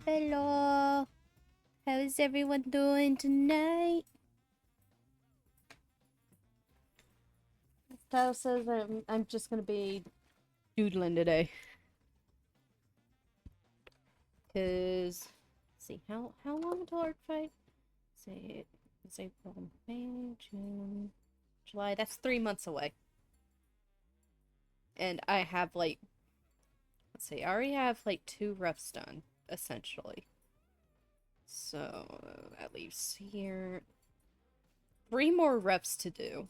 Hello. How is everyone doing tonight? Tao says I'm just gonna be doodling today. Cause let's see how long until Artfight? Say it's April, May, June, July. That's 3 months away. And I have like let's see, I already have like 2 roughs done, essentially. So that leaves here 3 more reps to do.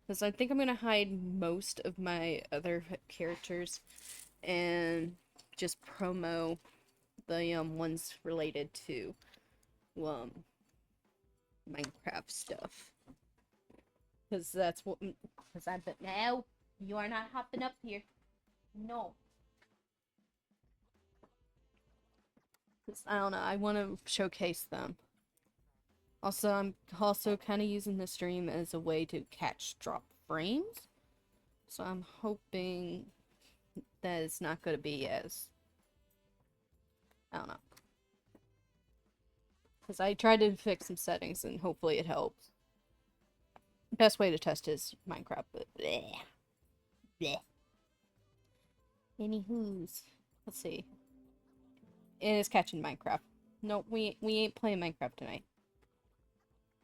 Because I think I'm gonna hide most of my other characters and just promo the ones related to um Minecraft stuff. Because that's what. Because I bet now you are not hopping up here. No. Because I don't know. I want to showcase them. Also, I'm also kind of using the stream as a way to catch drop frames. So I'm hoping that it's not going to be as. I don't know. Because I tried to fix some settings and hopefully it helps. Best way to test is Minecraft, but bleh. Bleh. Anywho's. Let's see. It is catching Minecraft. No, we ain't playing Minecraft tonight.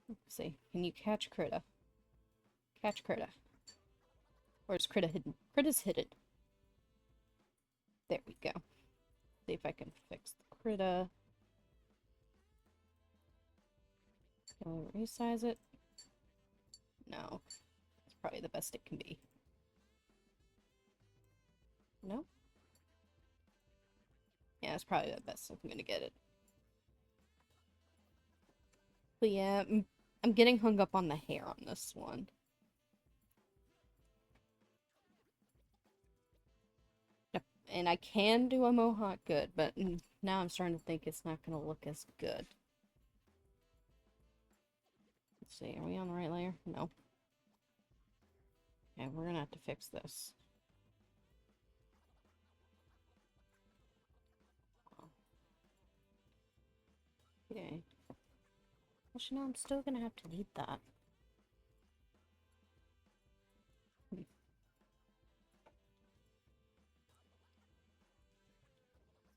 Let's see. Can you catch Critta? Catch Critta. Or is Critta hidden? Critta's hidden. There we go. See if I can fix the Critta. Can we resize it? No. It's probably the best it can be. No? Yeah, it's probably the best I'm gonna get it. But yeah, I'm getting hung up on the hair on this one. And I can do a mohawk good, but now I'm starting to think it's not gonna look as good. Let's see, are we on the right layer? No. Okay, we're gonna have to fix this. Okay. Actually, no, I'm still gonna have to need that. It's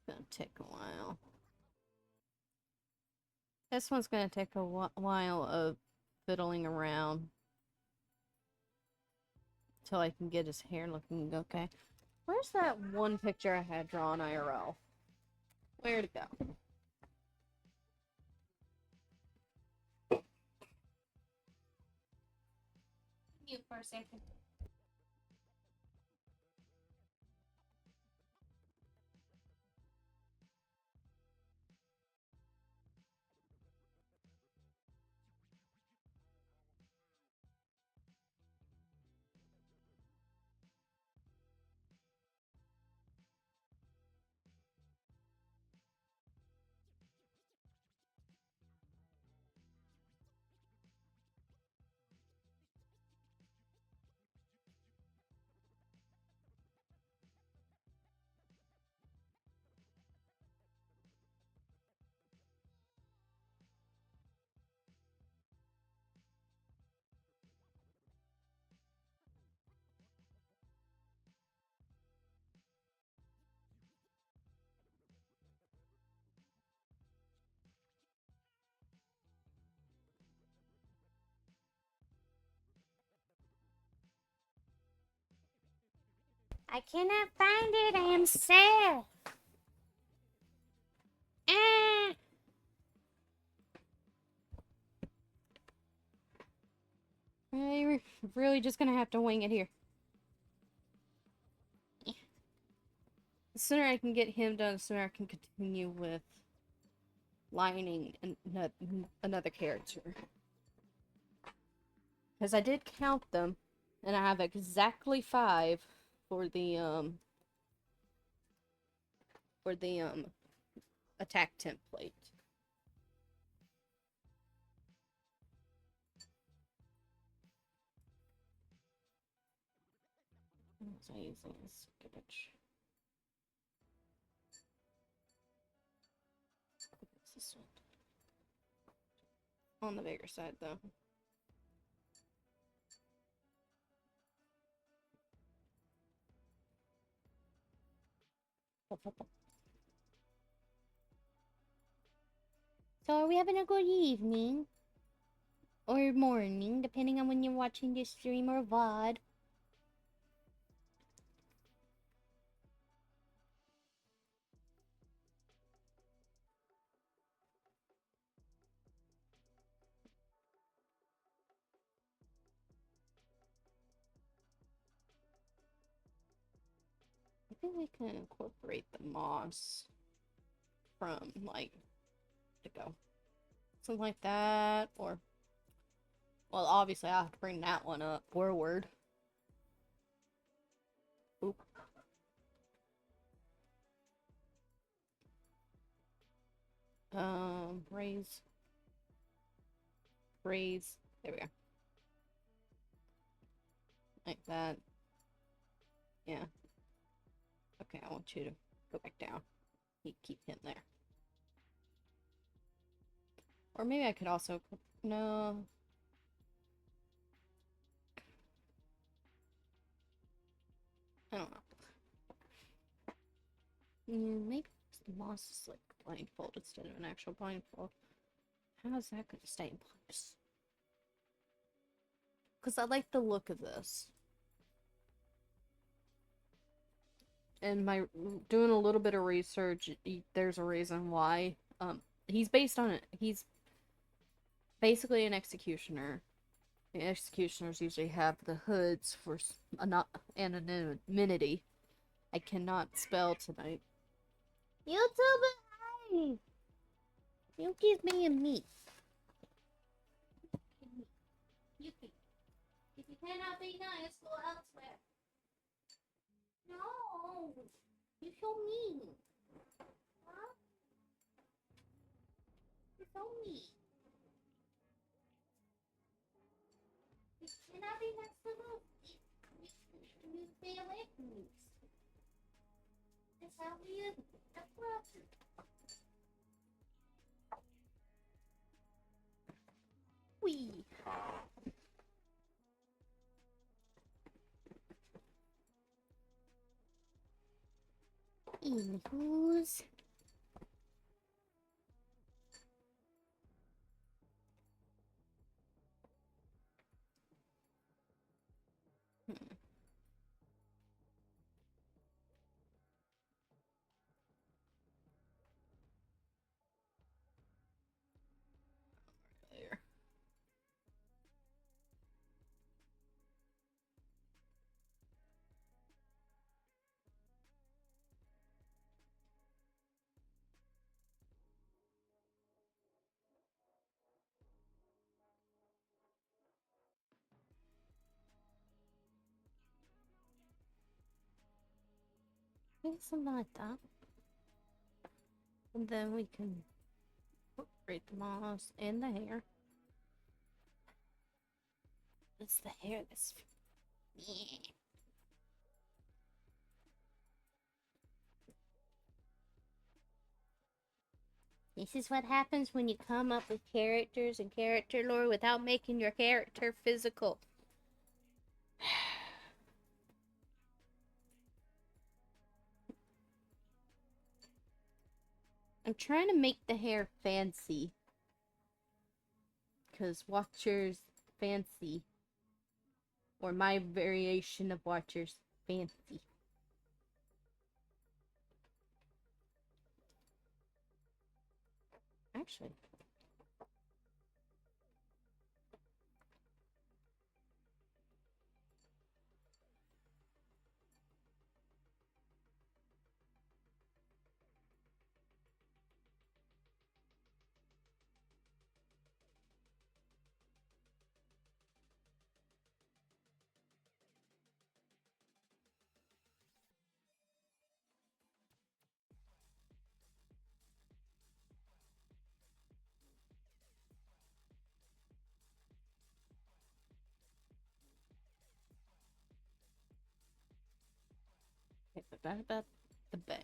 gonna take a while. This one's gonna take a while of fiddling around until I can get his hair looking okay. Where's that one picture I had drawn IRL? Where'd it go? Mute for a second. I cannot find it. I am sad. Ah. We're really just gonna have to wing it here. The sooner I can get him done, the sooner I can continue with lining another character. Because I did count them, and I have exactly 5 for the attack template. What was I using this garbage? this one. On the bigger side, though. So are we having a good evening? Or morning, depending on when you're watching this stream or VOD. I think we can incorporate the moss from, like, to go. Something like that, or... Well, obviously I have to bring that one up forward. Oop. Raise. Raise. There we go. Like that. Yeah. Okay, I want you to go back down. You keep him there. Or maybe I could also... No. I don't know. Maybe the moss is like blindfold instead of an actual blindfold. How is that going to stay in place? Because I like the look of this. And my doing a little bit of research, there's a reason why. He's based on it. He's basically an executioner. The executioners usually have the hoods for anonymity. I cannot spell tonight. YouTube, hi! You give me a meat. Yuki, if you cannot be nice, go elsewhere. No, you're so mean. Huh? You're so mean. You cannot be next to me. You stay away from me. That's how we are. That's what. Wee. Anywho's. There. Maybe something like that. And then we can incorporate the moss and the hair. It's the hair that's... Yeah. This is what happens when you come up with characters and character lore without making your character physical. I'm trying to make the hair fancy. Because Watcher's fancy. Or my variation of Watcher's fancy. Actually. Okay, but that about the bangs.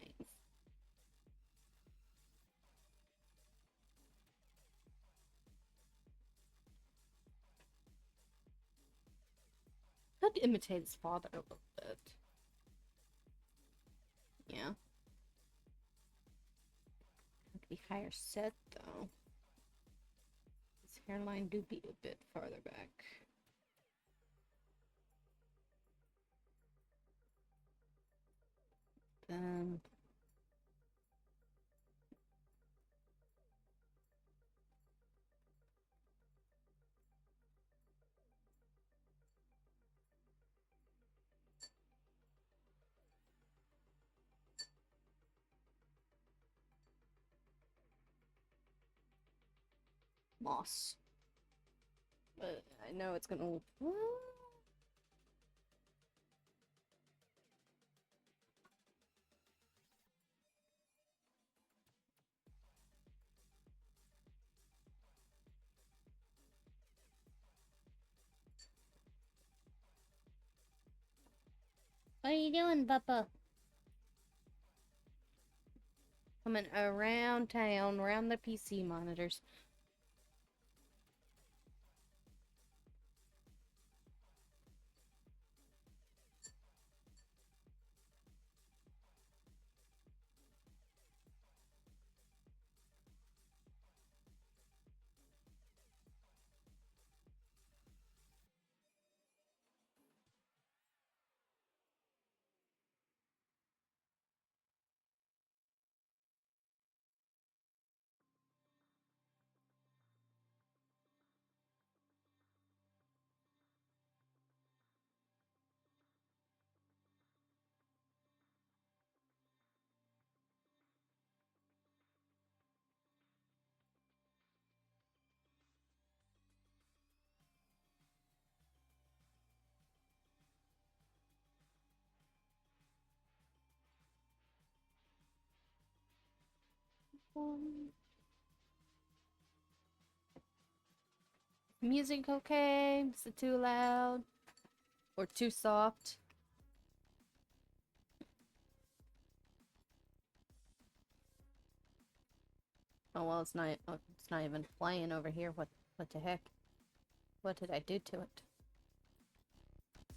like imitate his father a little bit. Yeah. Could be higher set though. His hairline do be a bit farther back. Then moss. But I know it's gonna. What are you doing, Papa? Coming around town, around the PC monitors. Music okay? Is it too loud? Or too soft? Oh well, it's not. Oh, it's not even playing over here. What the heck? What did I do to it?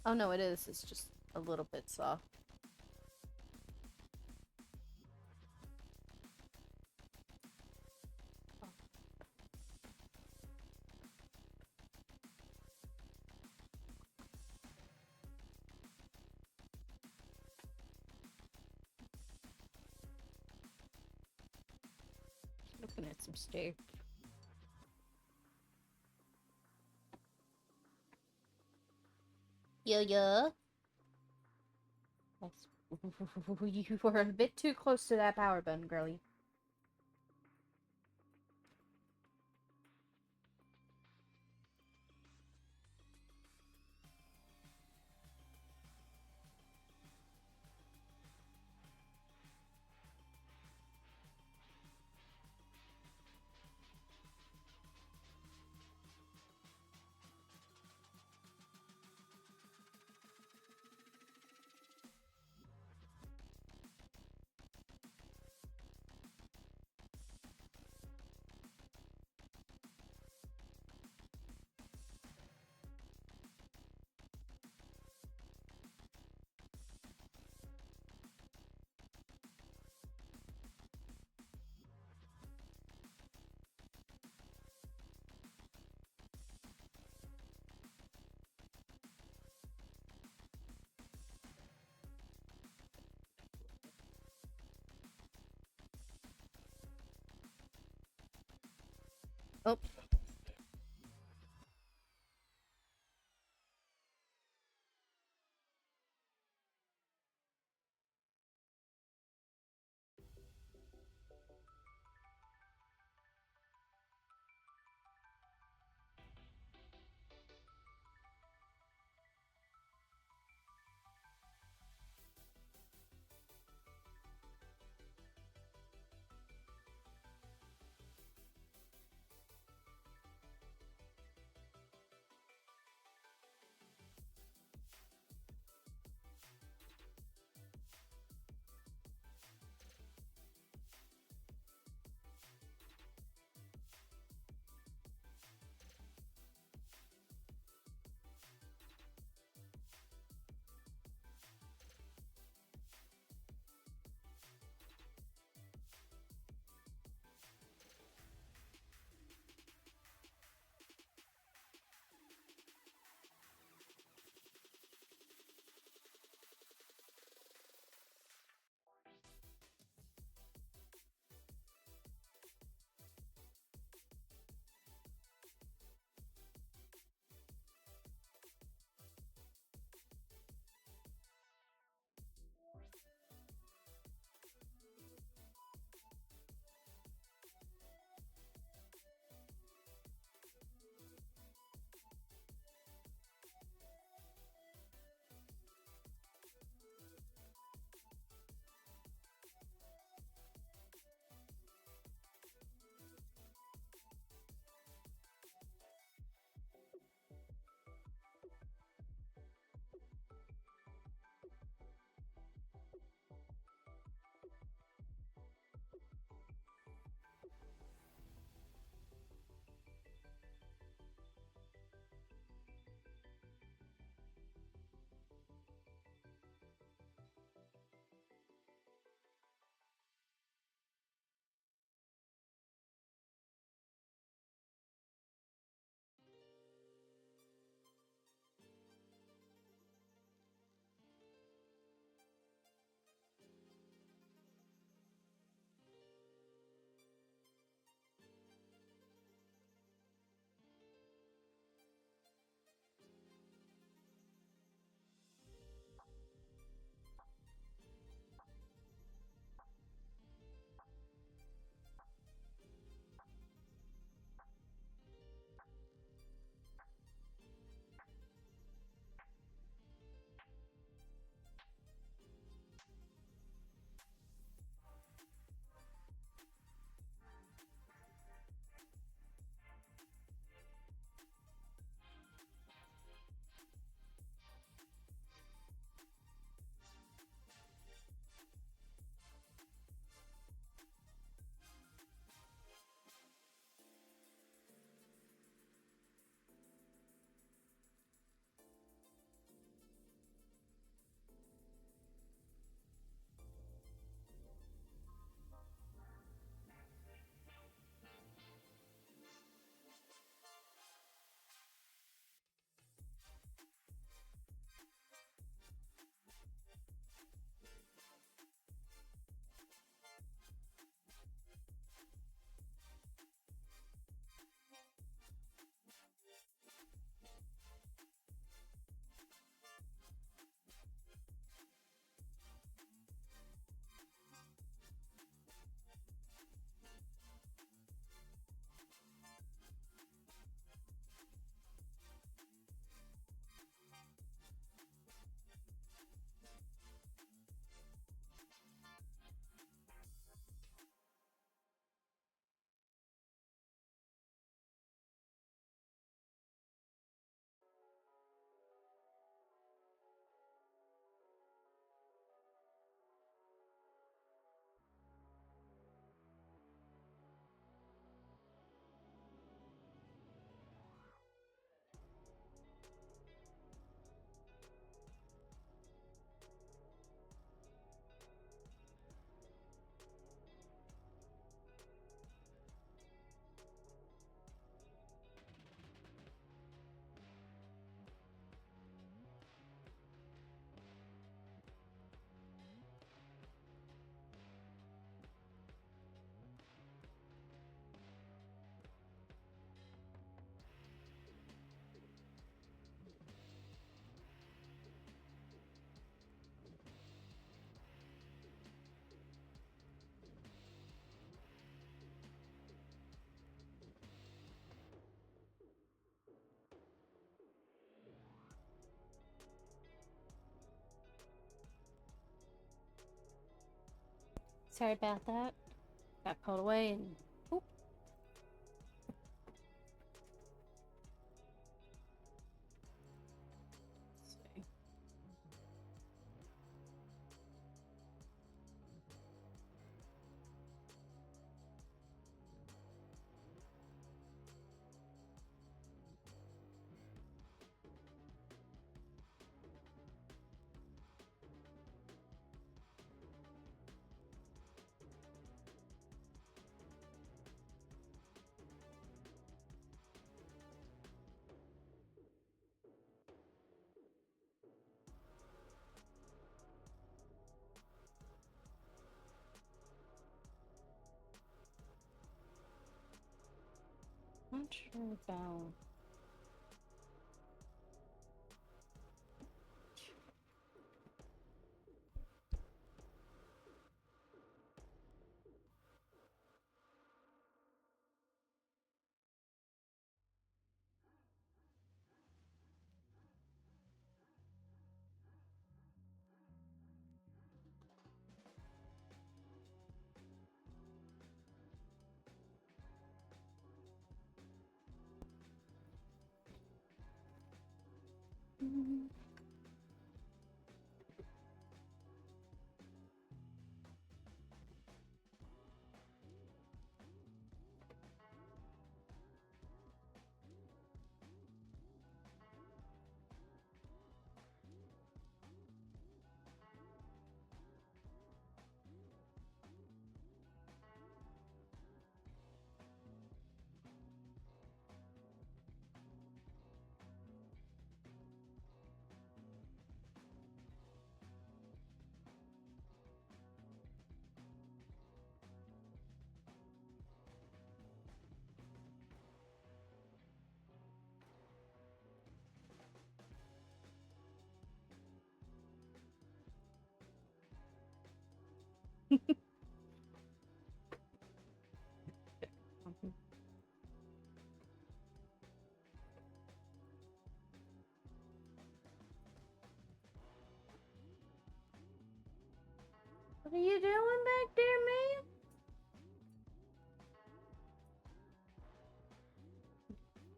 Oh no, it is. It's just a little bit soft. Looking at some stairs. Yo. You were a bit too close to that power button, girlie. Oh. Sorry about that. Got called away and... Oop. Not sure about. What are you doing back there, man?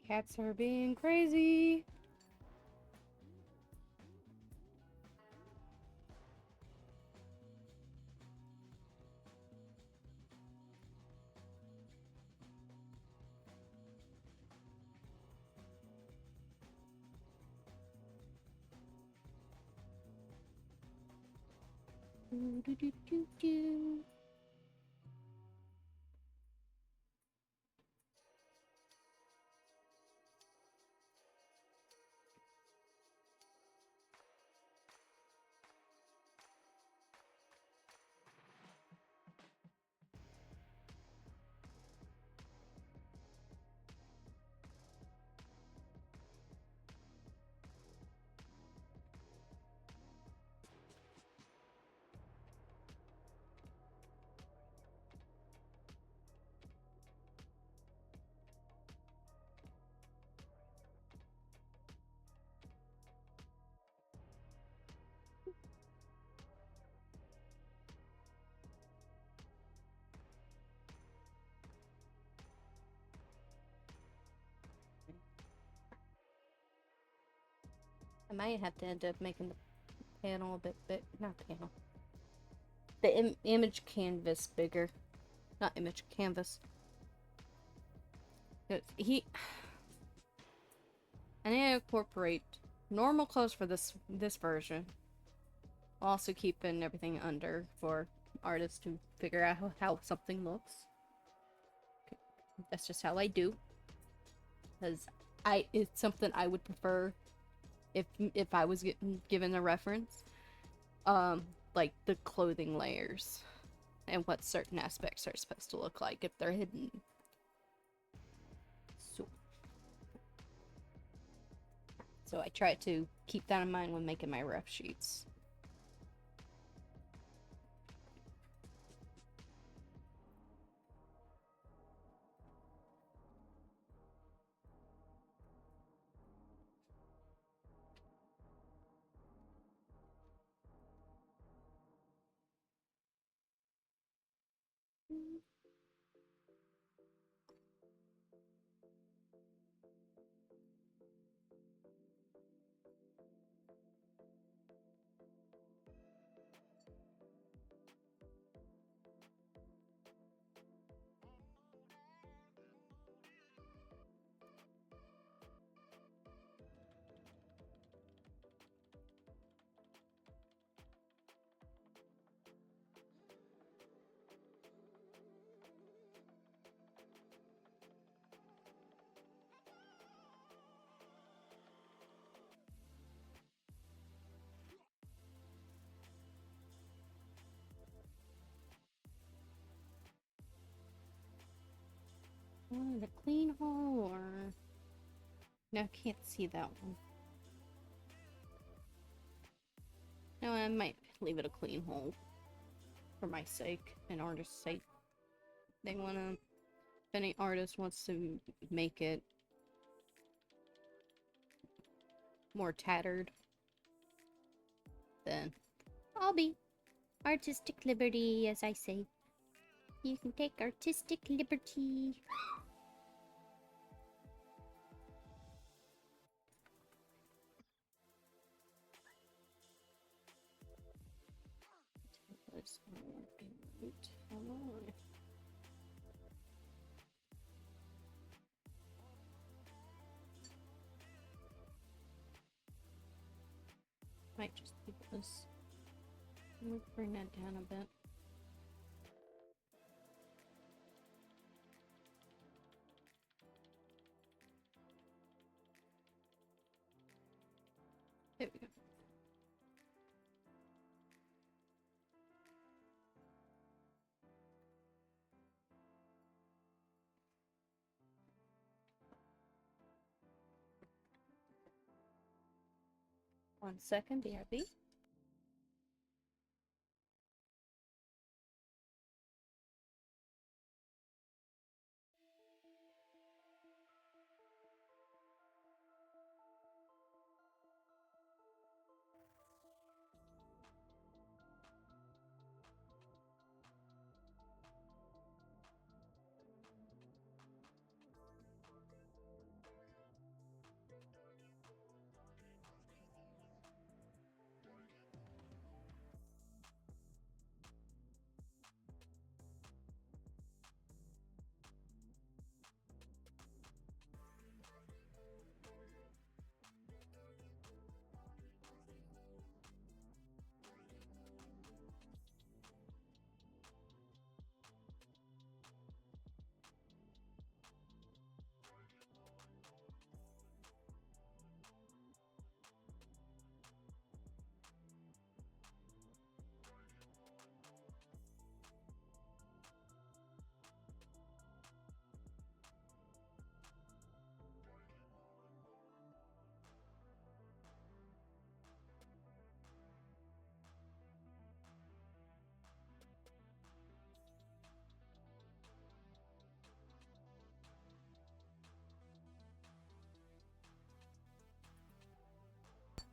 Cats are being crazy. Do, do, do, do, do. I might have to end up making the panel a bit big. Not panel. The image canvas bigger. Not image, canvas. I need to incorporate normal clothes for this version. Also keeping everything under for artists to figure out how something looks. That's just how I do. Because it's something I would prefer if I was given a reference. Like the clothing layers and what certain aspects are supposed to look like if they're hidden. So I try to keep that in mind when making my ref sheets. wanted a clean hole or... No, I can't see that one. No, I might leave it a clean hole. For my sake, and artist's sake. They wanna... If any artist wants to make it more tattered, then I'll be. Artistic liberty, as I say. You can take artistic liberty. Might just keep this. Let me bring that down a bit. There we go. One second, BRB.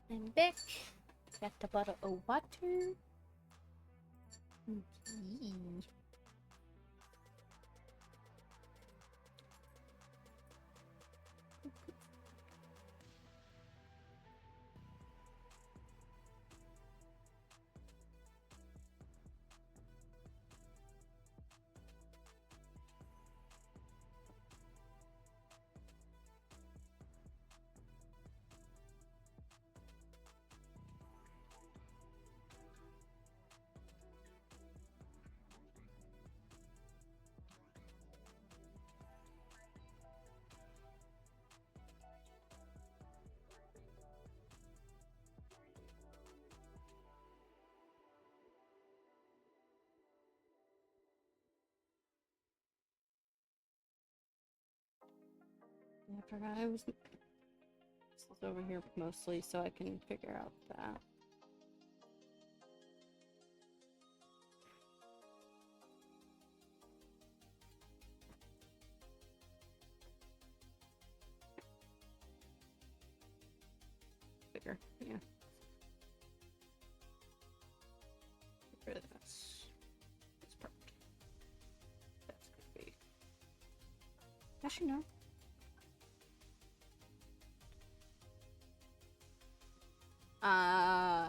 I'm back. Got a bottle of water. Okay. I forgot I was... This is over here mostly so I can figure out that. Bigger, yeah. Get rid of this. This part. That's gonna be... Actually, no.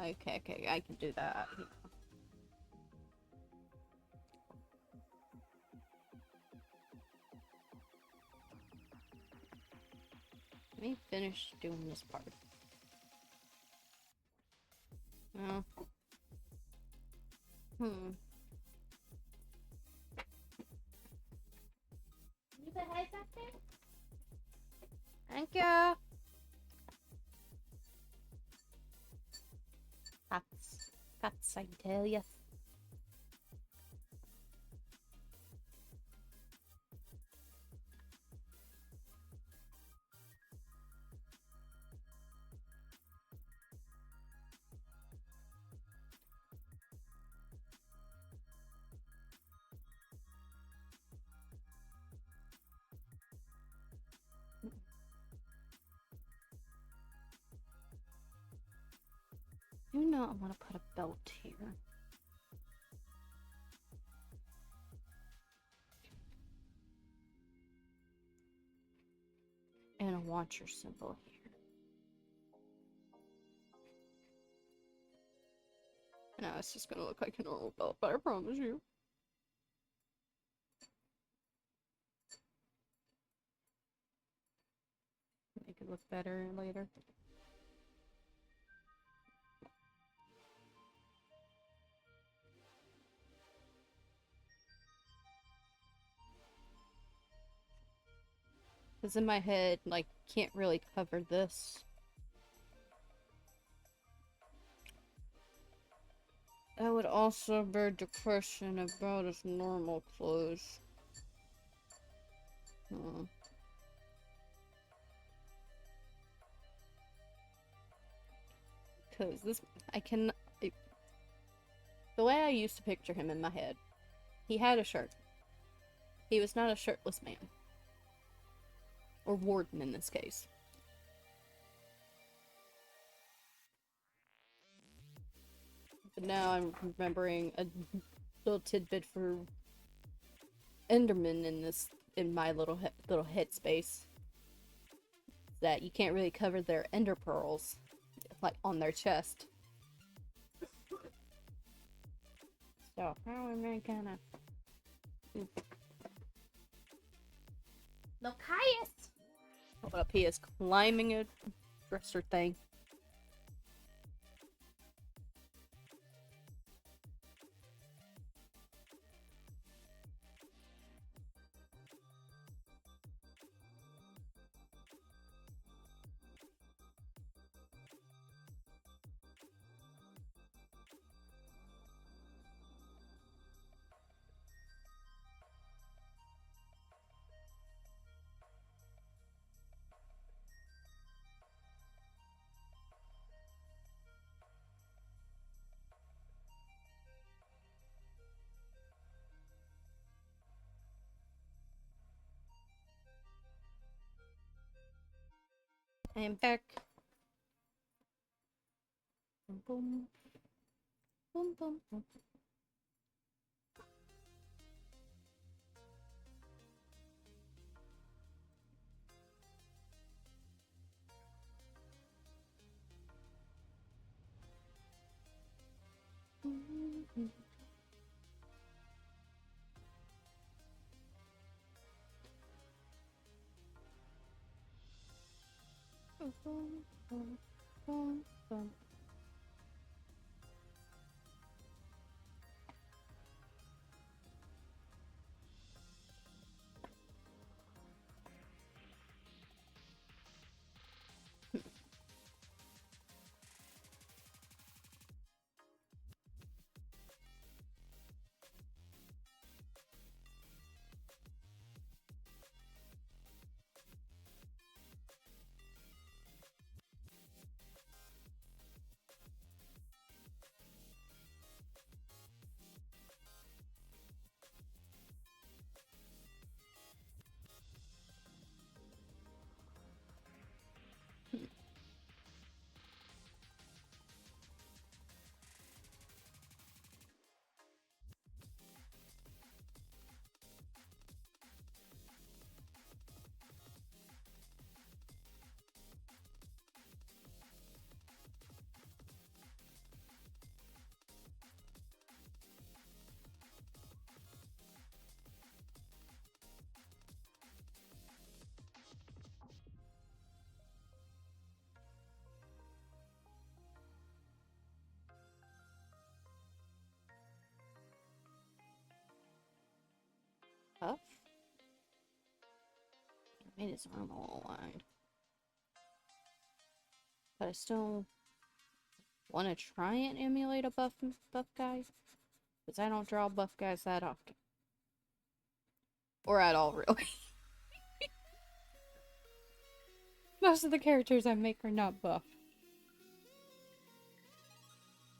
Okay, I can do that. Let me finish doing this part. Oh. Leave the heads up there? Thank you. Cats, I tell you. do not want to put a belt here. And a watcher symbol here. Now it's just gonna look like a normal belt, but I promise you. Make it look better later. Because in my head, like, can't really cover this. That would also beg the question about his normal clothes. Because this, the way I used to picture him in my head, he had a shirt. He was not a shirtless man. Or warden in this case. But now I'm remembering a little tidbit for Enderman in my little headspace. That you can't really cover their ender pearls, like, on their chest. So, how am I gonna... Look, highest! Hold up, he is climbing a dresser thing. I am back. Boom, boom. Boom, boom, boom. Puff? I made his arm all aligned. But I still want to try and emulate a buff guy. Because I don't draw buff guys that often. Or at all, really. Most of the characters I make are not buff.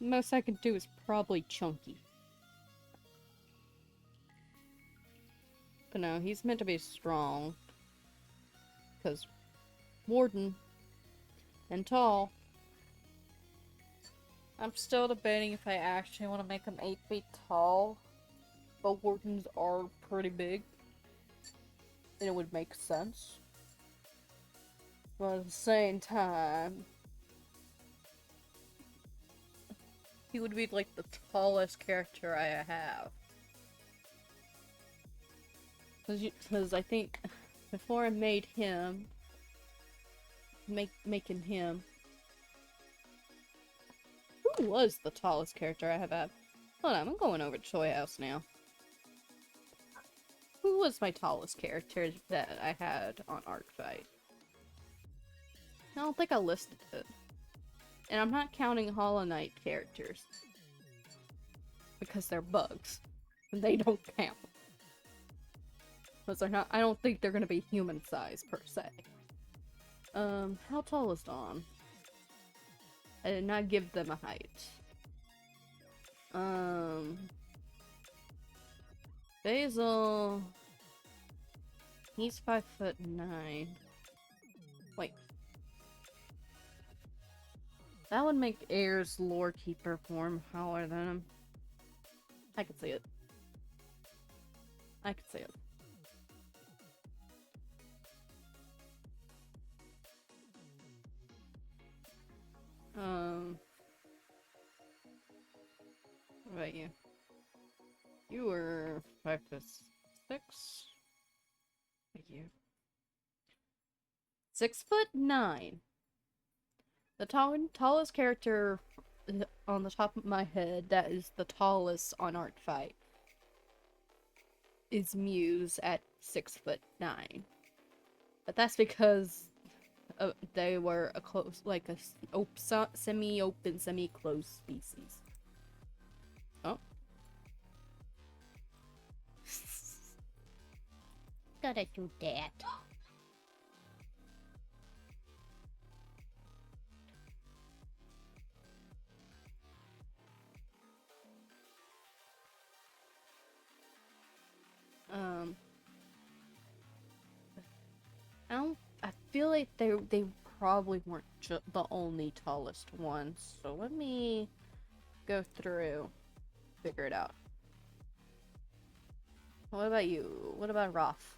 The most I can do is probably chunky. But no, he's meant to be strong. Because warden and tall. I'm still debating if I actually want to make him 8 feet tall. But wardens are pretty big. And it would make sense. But at the same time, he would be like the tallest character I have. Because I think before I made him, making him, who was the tallest character I have had? Hold on, I'm going over to Toy House now. Who was my tallest character that I had on Artfight? I don't think I listed it. And I'm not counting Hollow Knight characters. Because they're bugs. And they don't count. Because they're not- I don't think they're gonna be human size, per se. How tall is Dawn? I did not give them a height. Basil... He's 5'9". Wait. That would make Air's lore keeper form taller than him. I could see it. I could see it. What about you? You were 5'6". Thank you. 6'9". The tallest character on the top of my head that is the tallest on Artfight is Muse at 6'9". But that's because they were a close, like a semi-open, semi-closed species. Oh. Gotta do that. I feel like they probably weren't the only tallest ones. So let me go through, figure it out. What about you? What about Roth?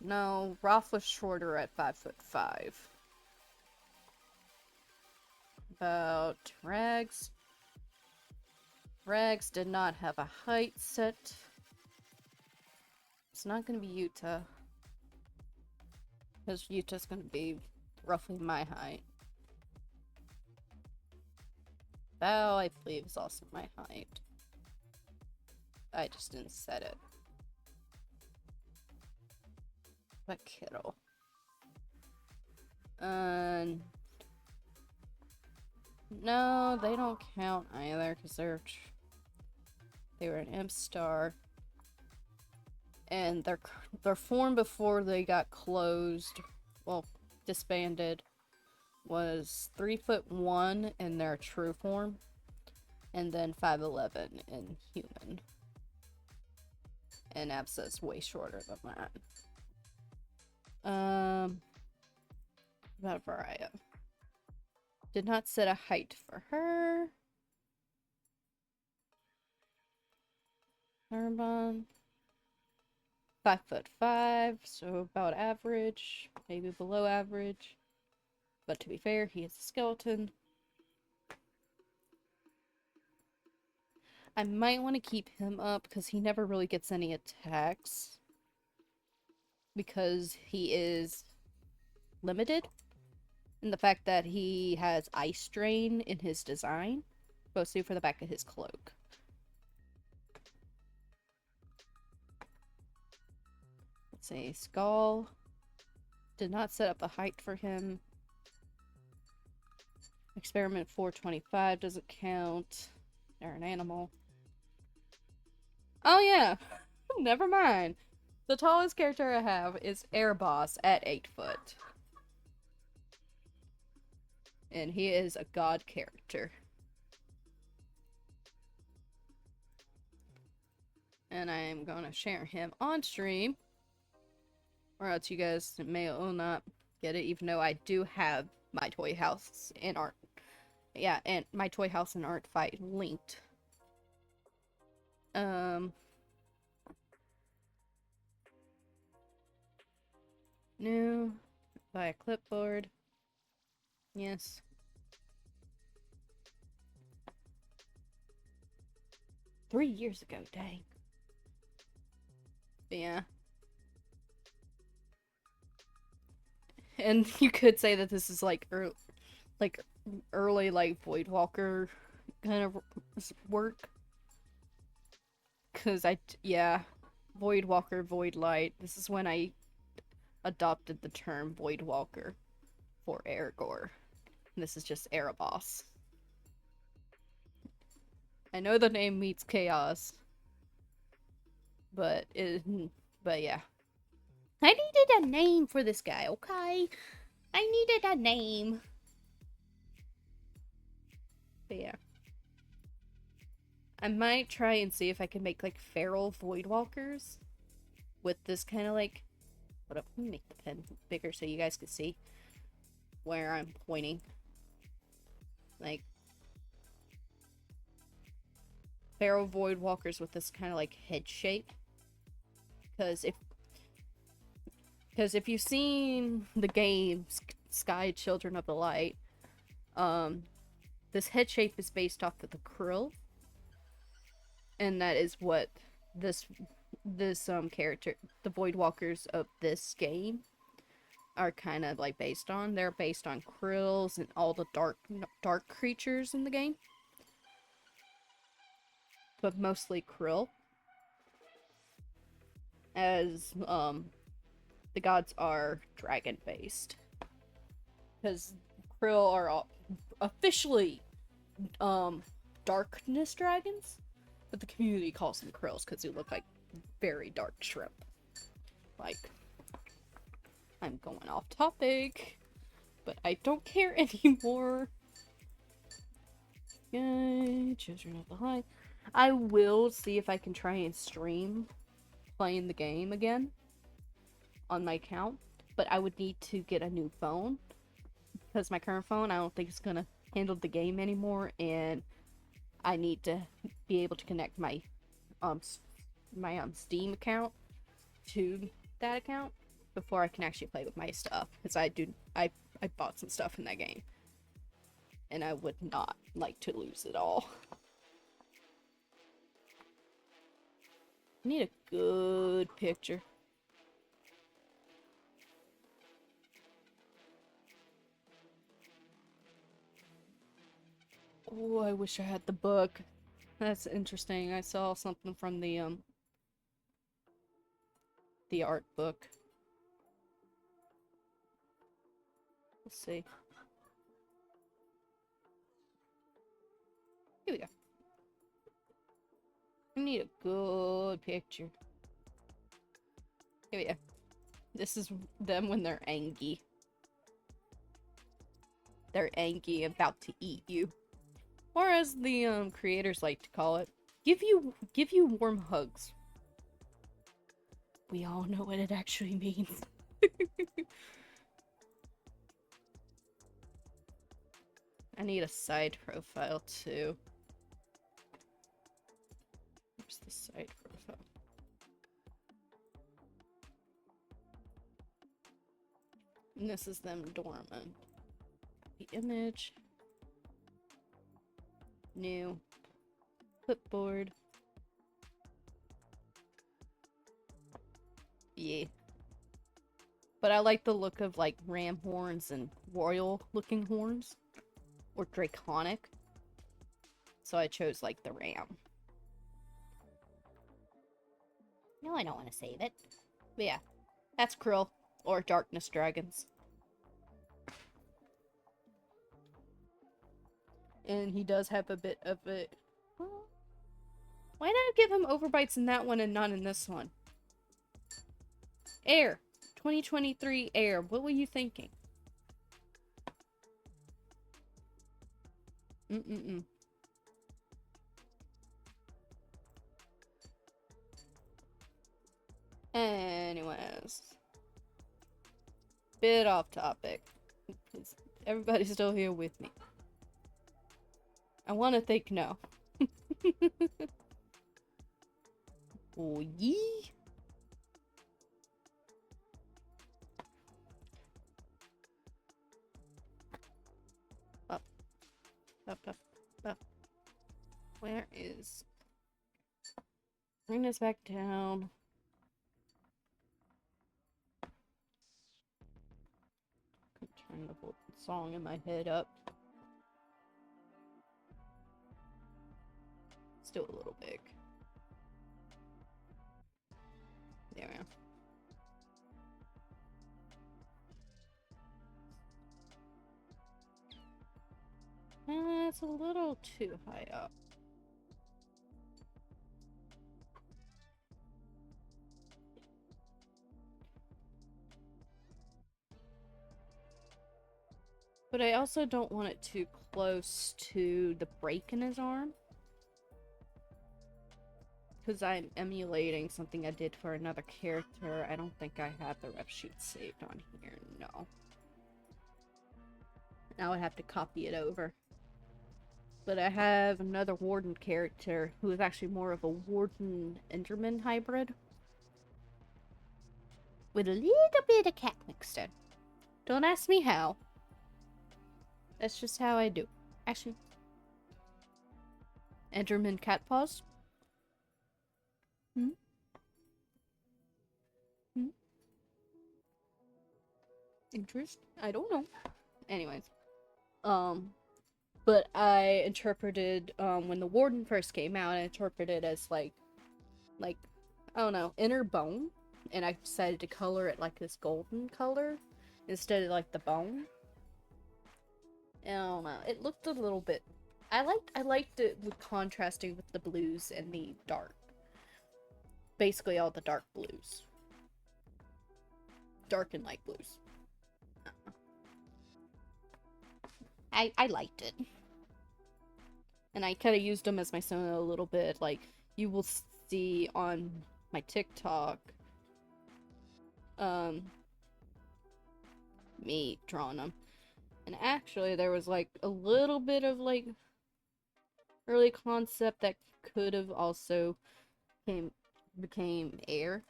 No, Roth was shorter at 5'5". About Rags? Rags did not have a height set. It's not gonna be Yuta. Because Yuta's gonna be roughly my height. Bao, I believe, is also my height. I just didn't set it. But Kiddo. No, they don't count either, because they were an imp star. And their form before they got closed, well, disbanded, was 3'1" in their true form, and then 5'11" in human. And Absa's way shorter than that. About Varaya. Did not set a height for her. Herban. 5'5", so about average, maybe below average. But to be fair, he is a skeleton. I might want to keep him up because he never really gets any attacks. Because he is limited in the fact that he has Ice Drain in his design, mostly for the back of his cloak. Let's see, Skull did not set up a height for him. Experiment 425 doesn't count. They're an animal. Oh yeah, never mind. The tallest character I have is Air Boss at 8 foot. And he is a god character. And I am going to share him on stream. Or else you guys may or not get it, even though I do have my toy house in art. Yeah, and my toy house and Artfight linked. New. Buy a clipboard. Yes. $3 years ago, dang. But yeah. And you could say that this is like early like Voidwalker kind of work. Cause yeah, Voidwalker, Voidlight. This is when I adopted the term Voidwalker for Aragorn. And this is just Erebos. I know the name means chaos, but yeah. I needed a name for this guy, okay? I needed a name. But yeah. I might try and see if I can make like feral Voidwalkers with this kind of like. Hold up, let me make the pen bigger so you guys can see where I'm pointing. Like feral Voidwalkers with this kind of like head shape. Because if you've seen the game Sky Children of the Light, this head shape is based off of the krill, and that is what this character, the Voidwalkers of this game, are kind of like based on. They're based on krills and all the dark creatures in the game, but mostly krill, as the gods are dragon based, because krill are officially darkness dragons, but the community calls them krills because they look like very dark shrimp. Like, I'm going off topic, but I don't care anymore. Yay, Children of the Light. I will see if I can try and stream playing the game again on my account, but I would need to get a new phone because my current phone, I don't think it's gonna handle the game anymore, and I need to be able to connect my Steam account to that account before I can actually play with my stuff, because I bought some stuff in that game and I would not like to lose it all. I need a good picture. Oh, I wish I had the book. That's interesting. I saw something from the art book. Let's see. Here we go. I need a good picture. Here we go. This is them when they're angry. They're angry, about to eat you. Or as the creators like to call it, give you warm hugs. We all know what it actually means. I need a side profile too. Where's the side profile? And this is them dormant. The image. New. Clipboard. Yeah. But I like the look of like ram horns and royal looking horns. Or draconic. So I chose like the ram. No, I don't want to save it. But yeah. That's Krill. Or darkness dragons. And he does have a bit of it. Well, why did I give him overbites in that one and not in this one? Air. 2023 Air. What were you thinking? Anyways. Bit off topic. Everybody's still here with me. I want to think no. Oh, yee. Up, up, up, up. Where is... Bring this back down. Turn the whole song in my head up. Still a little big. There we are. It's a little too high up. But I also don't want it too close to the break in his arm. Because I'm emulating something I did for another character. I don't think I have the rep sheet saved on here. No. Now I have to copy it over. But I have another Warden character who is actually more of a Warden Enderman hybrid. With a little bit of cat mixed in. Don't ask me how. That's just how I do. Actually. Enderman cat paws. Hmm? Hmm? Interest? I don't know. Anyways. But I interpreted, when the Warden first came out, I interpreted it as like, I don't know, inner bone. And I decided to color it like this golden color instead of like the bone. I don't know. It looked a little bit... I liked it with contrasting with the blues and the dark. Basically all the dark blues. Dark and light blues. I liked it. And I kind of used them as my solo a little bit. Like, you will see on my TikTok, me drawing them. And actually, there was, like, a little bit of, like, early concept that could have also became air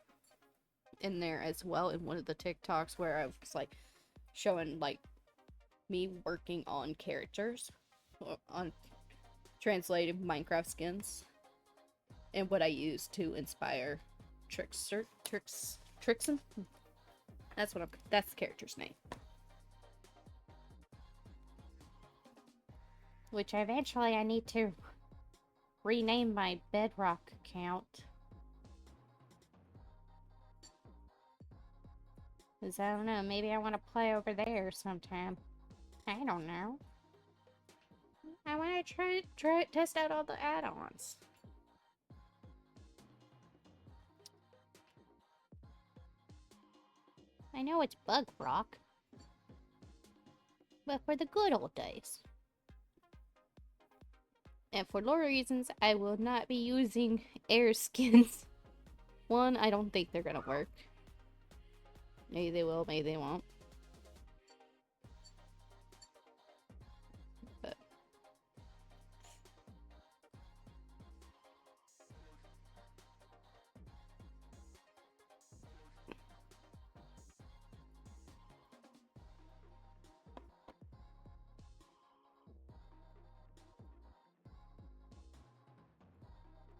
in there as well in one of the TikToks where I was, like, showing, like, me working on characters, on translating Minecraft skins, and what I used to inspire Trixon? That's the character's name. Which eventually I need to rename my Bedrock account. Cause I don't know, maybe I want to play over there sometime. I don't know. I want to test out all the add-ons. I know it's Bug Rock, but for the good old days. And for lore reasons, I will not be using air skins. One, I don't think they're gonna work. Maybe they will, maybe they won't. But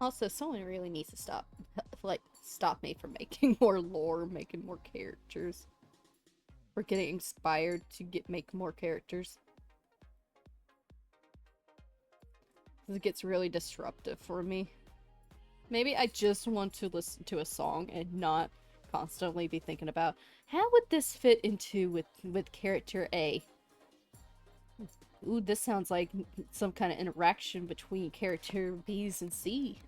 also, someone really needs to stop me from making more lore, making more characters. Or getting inspired to make more characters. It gets really disruptive for me. Maybe I just want to listen to a song and not constantly be thinking about how would this fit into with character A. Ooh, this sounds like some kind of interaction between character B's and C.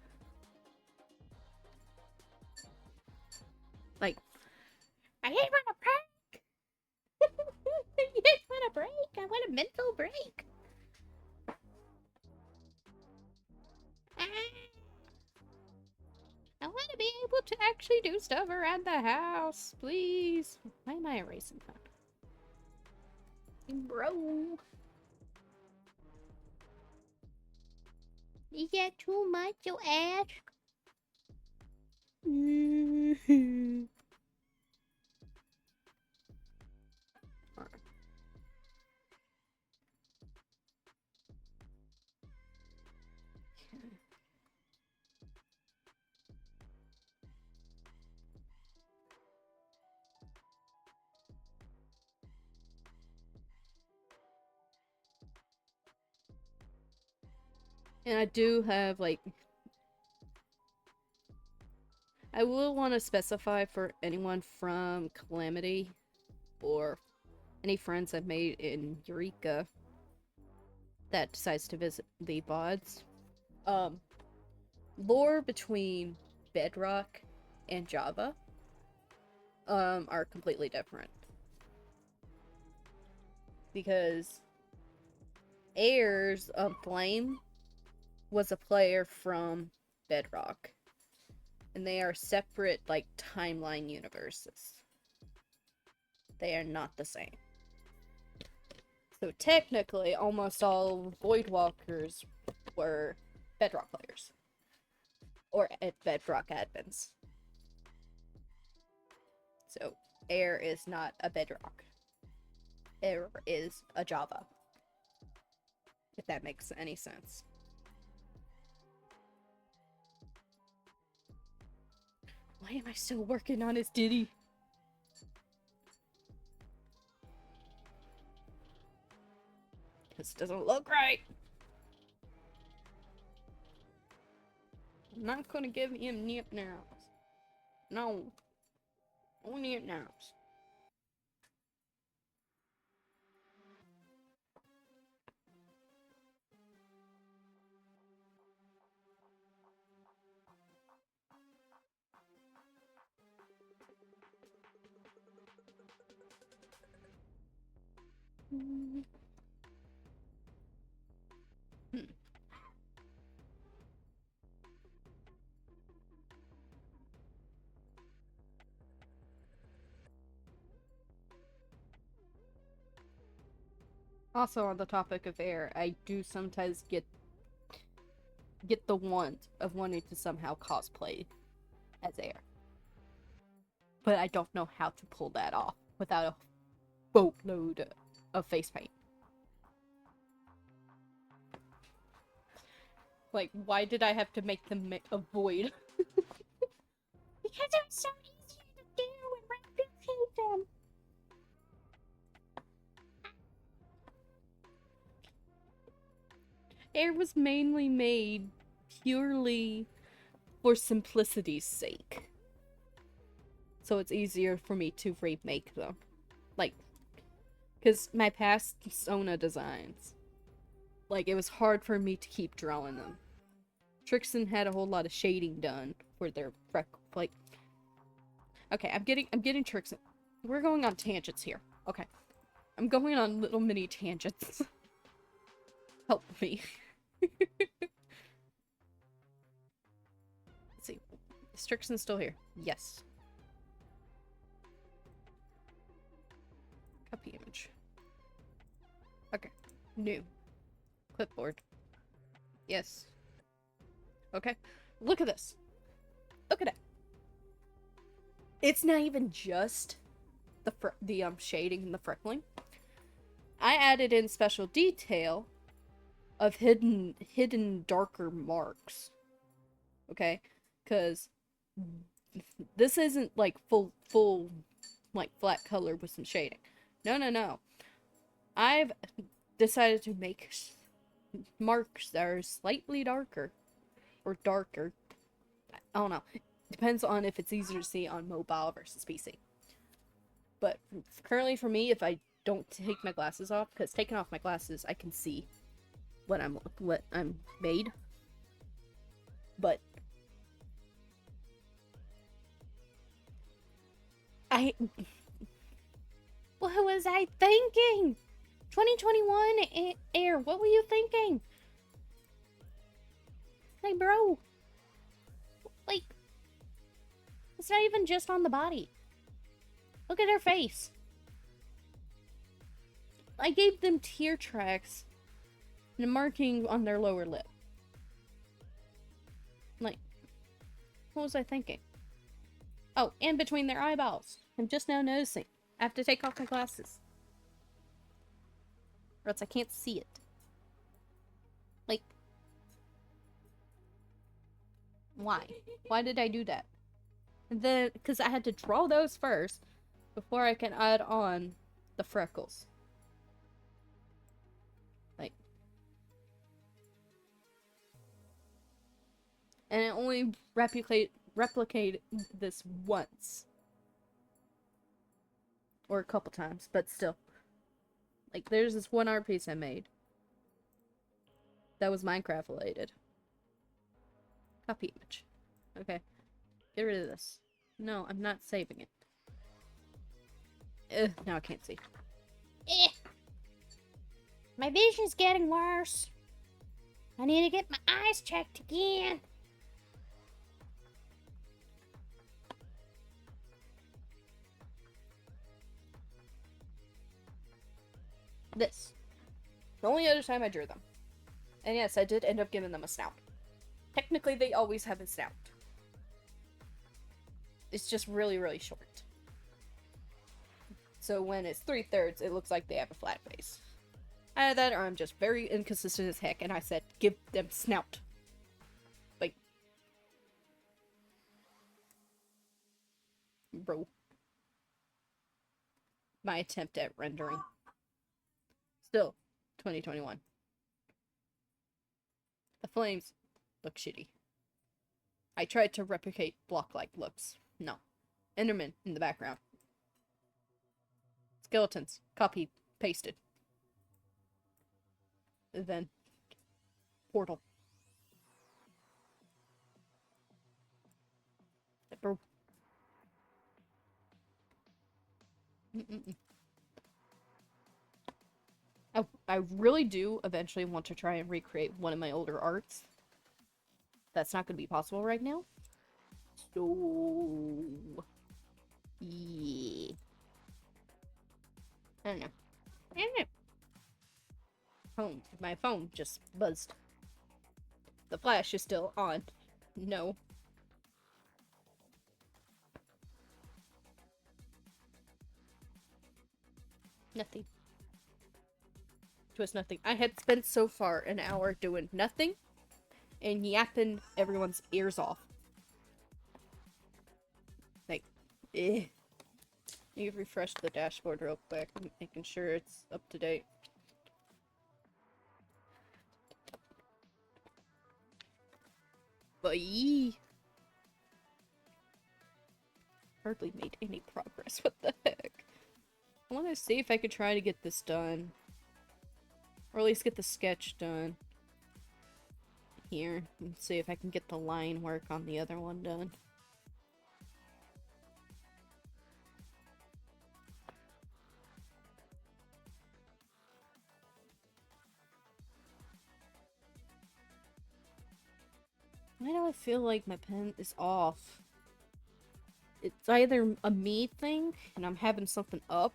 Like, I just want a break. I just want a break. I want a mental break. I want to be able to actually do stuff around the house, please. Why am I erasing that? Bro. Is that too much to ask? And I do have, like, I will want to specify for anyone from Calamity or any friends I've made in Eureka that decides to visit the VODs. Lore between Bedrock and Java are completely different. Because Ayers Flame was a player from Bedrock. And they are separate, like, timeline universes. They are not the same. So technically, almost all Voidwalkers were Bedrock players. Or Bedrock admins. So, Air is not a Bedrock. Air is a Java. If that makes any sense. Why am I still working on his ditty? This doesn't look right. I'm not gonna give him nip nails. No. No nip nails. Hmm. Also, on the topic of Air, I do sometimes get the want of wanting to somehow cosplay as Air. But I don't know how to pull that off without a boatload of face paint. Like, why did I have to make them avoid? Because it was so easy to do and replicate them. Air was mainly made purely for simplicity's sake. So it's easier for me to remake them. Like, because my past Sona designs, like, it was hard for me to keep drawing them. Trixon had a whole lot of shading done for their like. Okay, I'm getting Trixon. We're going on tangents here. Okay, I'm going on little mini tangents. Help me. Let's see. Is Trixon still here? Yes. Copy image. Okay. New. Clipboard. Yes. Okay. Look at this. Look at it. It's not even just the shading and the freckling. I added in special detail of hidden darker marks. Okay? Cuz this isn't like full like flat color with some shading. No. I've decided to make marks that are slightly darker. Or darker. I don't know. Depends on if it's easier to see on mobile versus PC. But currently for me, if I don't take my glasses off, because taking off my glasses, I can see what I'm made. But what was I thinking? 2021 Air, what were you thinking? Like, bro, like, it's not even just on the body. Look at her face. I gave them tear tracks and a marking on their lower lip. What was I thinking? Oh, and between their eyeballs. I'm just now noticing. I have to take off my glasses. Or else I can't see it. Like, why? Why did I do that? And then, because I had to draw those first before I can add on the freckles. Like, and it only replicate this once. Or a couple times, but still. Like, there's this one art piece I made. That was Minecraft related. Copy image. Okay. Get rid of this. No, I'm not saving it. Now I can't see. My vision's getting worse. I need to get my eyes checked again. This. The only other time I drew them. And yes, I did end up giving them a snout. Technically, they always have a snout. It's just really, really short. So when it's 3/3, it looks like they have a flat face. Either that, or I'm just very inconsistent as heck, and I said, give them snout. Like, bro. My attempt at rendering. Still, 2021. The flames look shitty. I tried to replicate block-like looks. No. Enderman in the background. Skeletons. Copy. Pasted. And then portal. Bro. I really do eventually want to try and recreate one of my older arts. That's not going to be possible right now. So, yeah. I don't know. My phone just buzzed. The flash is still on. No. Nothing. Just nothing. I had spent so far an hour doing nothing and yapping everyone's ears off. Like, eh. You refresh the dashboard real quick, making sure it's up to date. Bye. Hardly made any progress. What the heck? I want to see if I could try to get this done. Or at least get the sketch done. Here. And see if I can get the line work on the other one done. Why do I feel like my pen is off? It's either a me thing, and I'm having something up,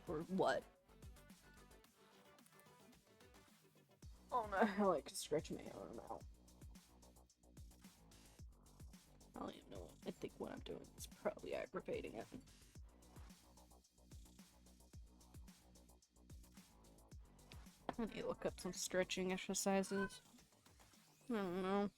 or what? Oh no, I like to stretch my arm out. I don't even know. I think what I'm doing is probably aggravating it. I need to look up some stretching exercises. I don't know.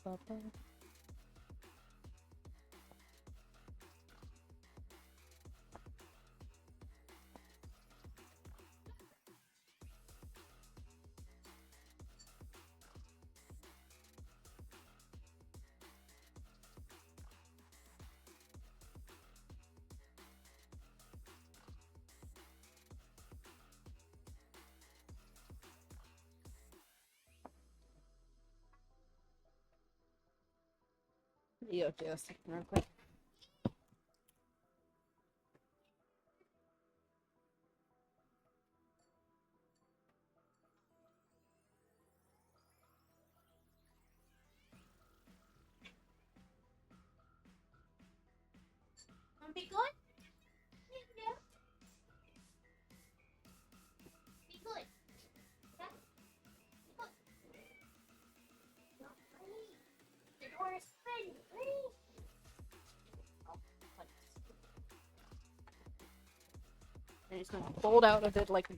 Ba-ba. Yo, do a second real quick. Wanna be good? Yeah. Be good. Okay? Be good. The door is open. And he's gonna fold out of it like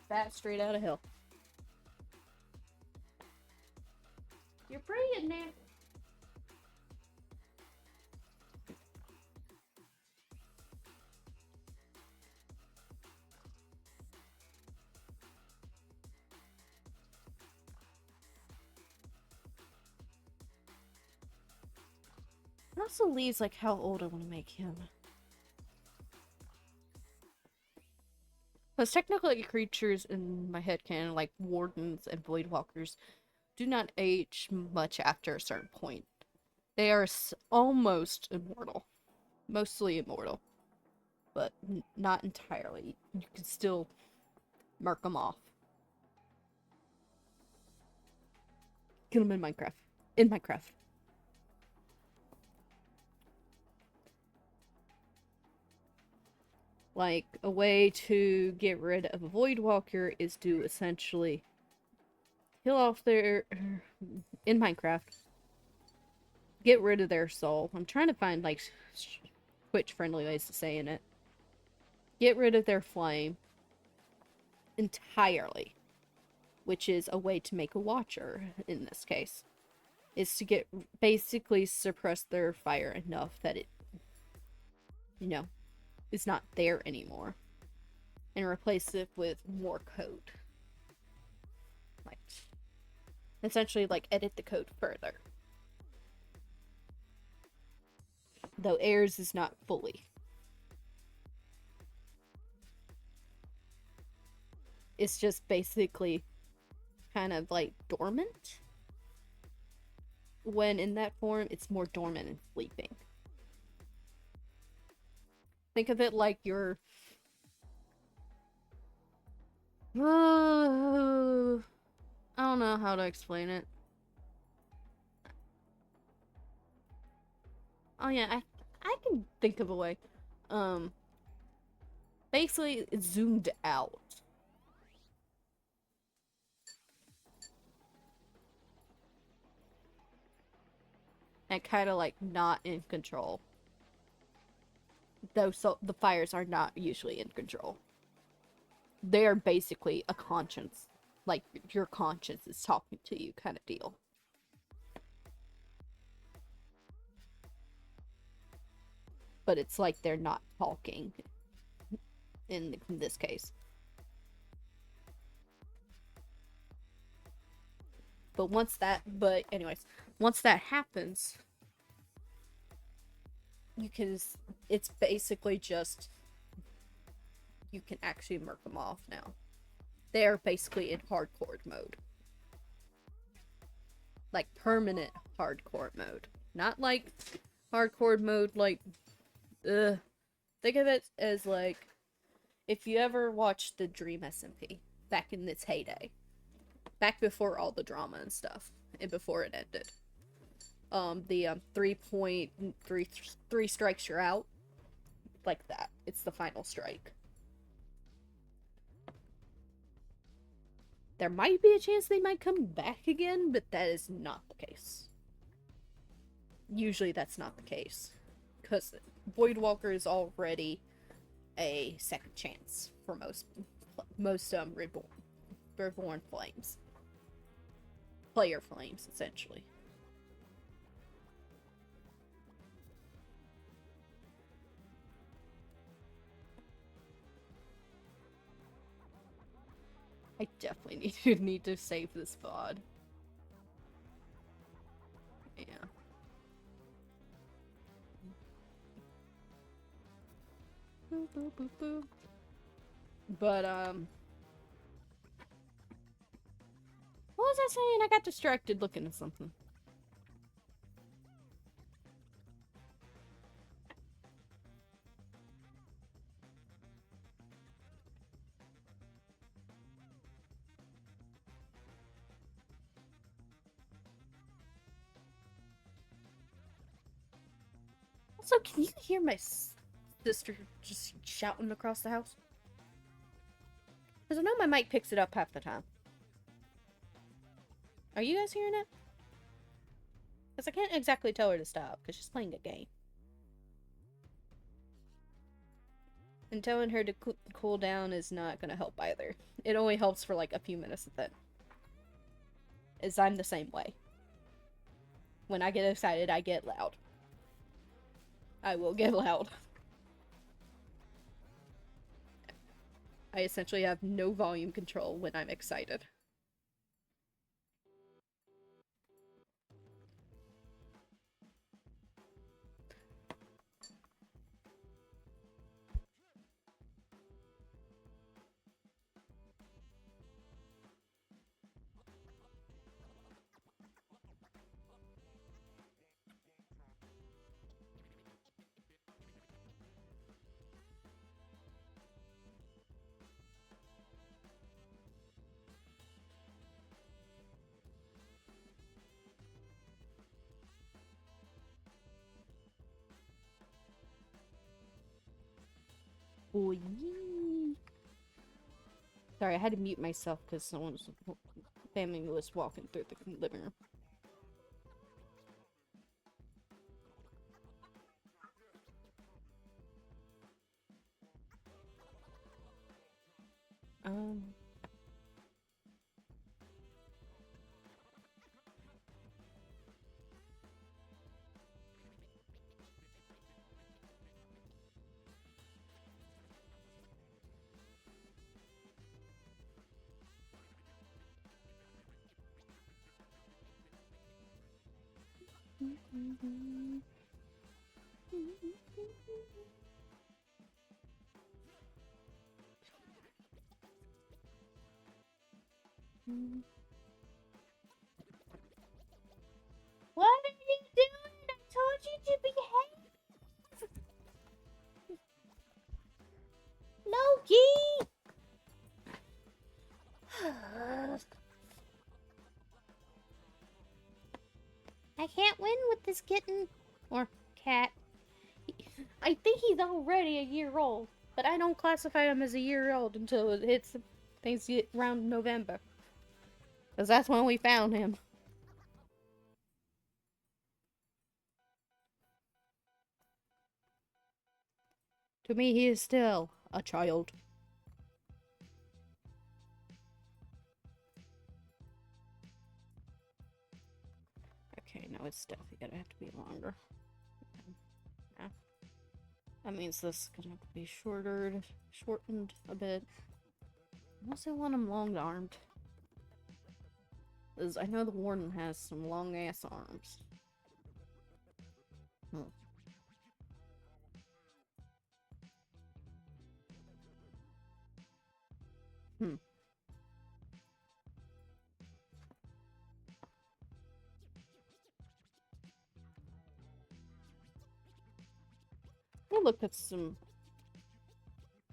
that straight out of hell. You're pretty in there. It also leaves like how old I want to make him. Because technically creatures in my headcanon, like wardens and voidwalkers, do not age much after a certain point. They are almost immortal. Mostly immortal. But not entirely. You can still mark them off. Get them in Minecraft. In Minecraft. Like, a way to get rid of a Voidwalker is to essentially kill off their... in Minecraft. Get rid of their soul. I'm trying to find, like, Twitch-friendly ways to say in it. Get rid of their flame. Entirely. Which is a way to make a Watcher, in this case. Is to get... basically suppress their fire enough that it... you know... is not there anymore, and replace it with more code. Like, essentially, like, edit the code further. Though Airs is not fully. It's just basically kind of like dormant. When in that form, it's more dormant and sleeping. Think of it like your... I don't know how to explain it. Oh yeah, I can think of a way. Basically, it's zoomed out. And kind of like not in control. Though so the fires are not usually in control. They are basically a conscience. Like, your conscience is talking to you kind of deal. But it's like they're not talking in this case. But anyways, once that happens, it's basically just, you can actually murk them off now. They're basically in hardcore mode. Like, permanent hardcore mode. Not like hardcore mode, like, think of it as like, if you ever watched the Dream SMP back in its heyday, back before all the drama and stuff, and before it ended, the 3.3 strikes you're out, like that. It's the final strike. There might be a chance they might come back again, but that is not the case. Usually that's not the case, because Voidwalker is already a second chance for most reborn flames. Player flames, essentially. I definitely need to save this VOD. Yeah. But, what was I saying? I got distracted looking at something. Also, can you hear my sister just shouting across the house? Because I know my mic picks it up half the time. Are you guys hearing it? Because I can't exactly tell her to stop, because she's playing a game. And telling her to cool down is not going to help either. It only helps for like a few minutes of it. As I'm the same way. When I get excited, I get loud. I will get loud. I essentially have no volume control when I'm excited. Boy. Sorry, I had to mute myself because someone's family was walking through the living room. Um. What are you doing? I told you to behave. Loki! I can't win with this kitten. Or cat. I think he's already a year old. But I don't classify him as a year old until it hits things get around November. Because that's when we found him. To me, he is still a child. Okay, now it's definitely gonna have to be longer. Yeah. That means this is gonna have to be shortened a bit. I also want him long-armed. Because I know the warden has some long-ass arms. Hmm. We'll look at some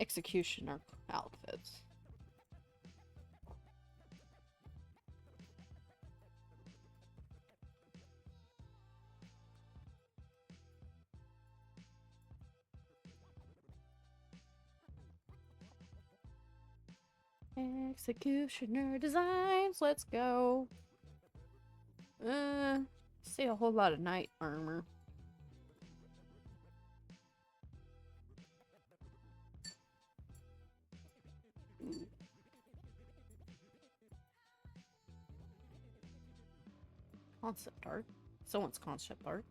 executioner outfits. Executioner designs, let's go. See a whole lot of knight armor. Concept art. Someone's concept art.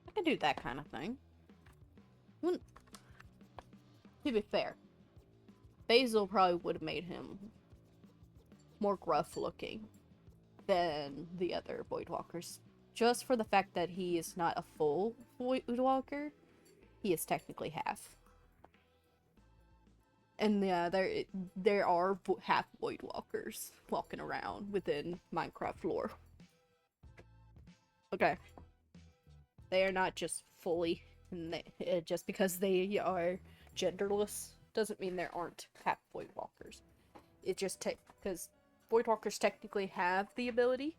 I can do that kind of thing. To be fair, Basil probably would have made him more gruff looking than the other Voidwalkers. Just for the fact that he is not a full Voidwalker, he is technically half. And yeah, there are half Voidwalkers walking around within Minecraft lore. Okay. They are not just fully, just because they are genderless doesn't mean there aren't half Voidwalkers. It just because Voidwalkers technically have the ability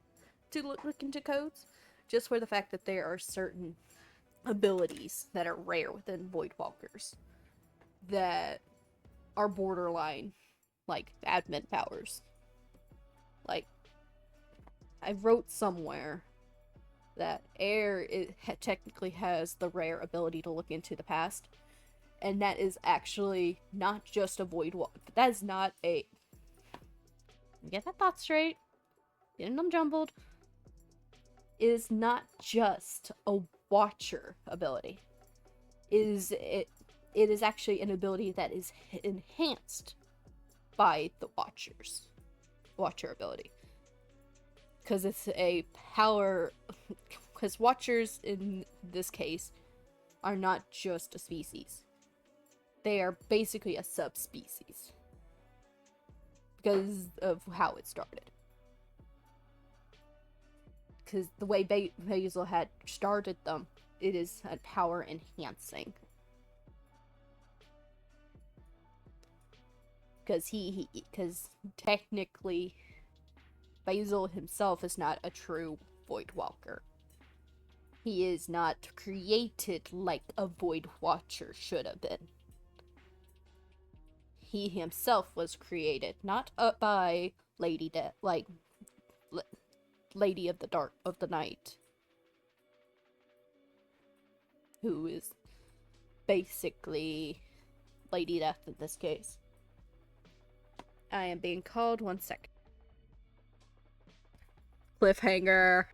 to look into codes, just for the fact that there are certain abilities that are rare within Voidwalkers that are borderline, like, admin powers. Like, I wrote somewhere that air technically has the rare ability to look into the past, and that is actually not just a Voidwalker. That is not a... Get that thought straight. Getting them jumbled. It is not just a Watcher ability. It is actually an ability that is enhanced by the Watcher ability. Because it's a power... Because Watchers, in this case, are not just a species. They are basically a subspecies. Because of how it started. Because the way Basil had started them, it is a power enhancing. Because technically, Basil himself is not a true Voidwalker. He is not created like a Void Watcher should have been. He himself was created not by Lady Lady of the Night, who is basically Lady Death in this case. I am being called, 1 second. Cliffhanger.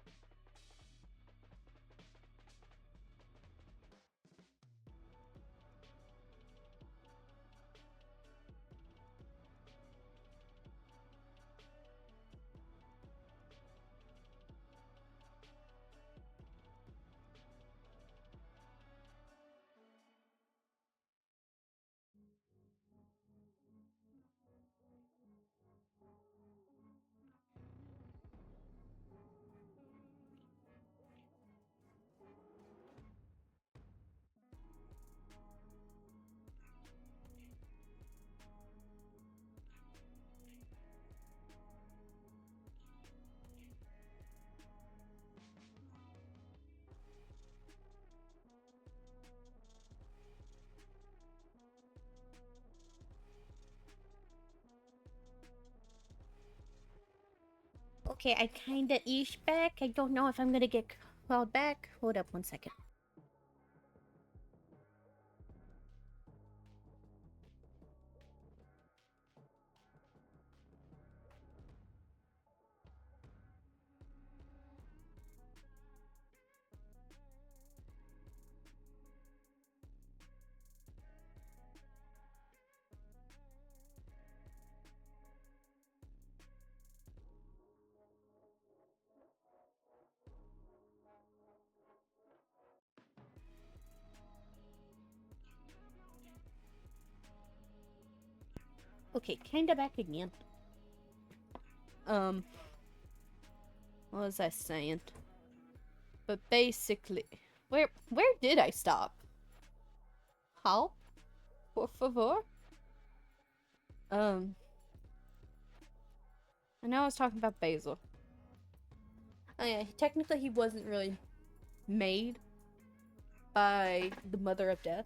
Okay, I kinda ease back. I don't know if I'm gonna get called back. Hold up 1 second. Okay, kinda back again. What was I saying? But basically, where did I stop? How? Por favor? I know I was talking about Basil. Oh yeah, technically he wasn't really made by the Mother of Death.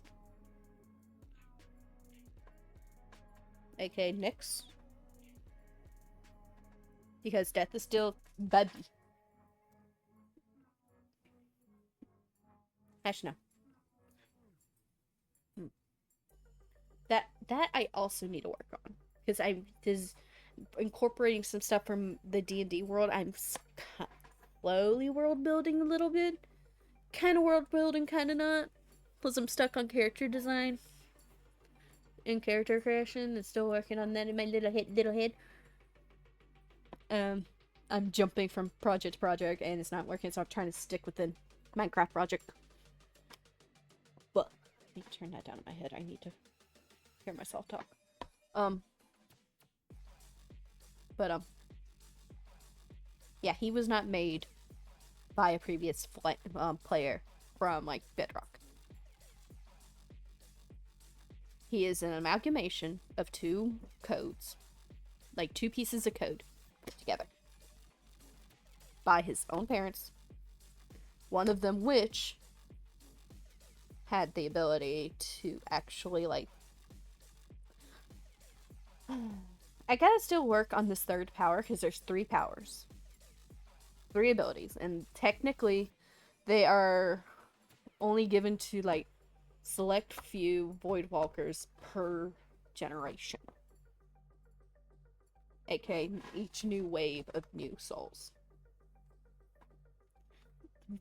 aka Nyx. Because Death is still baby. Actually, no. That I also need to work on. Because incorporating some stuff from the D&D world. I'm slowly world building a little bit. Kind of world building, kind of not. Plus I'm stuck on character design. And character creation. And still working on that in my little head. I'm jumping from project to project and it's not working, so I'm trying to stick within Minecraft project. But I need to turn that down in my head. I need to hear myself talk. Yeah, he was not made by a previous player from, like, Bedrock. He is an amalgamation of two codes. Like, two pieces of code put together. By his own parents. One of them which had the ability to actually, like, I gotta still work on this third power because there's 3 powers, 3 abilities, and technically they are only given to, like, select few Voidwalkers per generation, aka each new wave of new souls.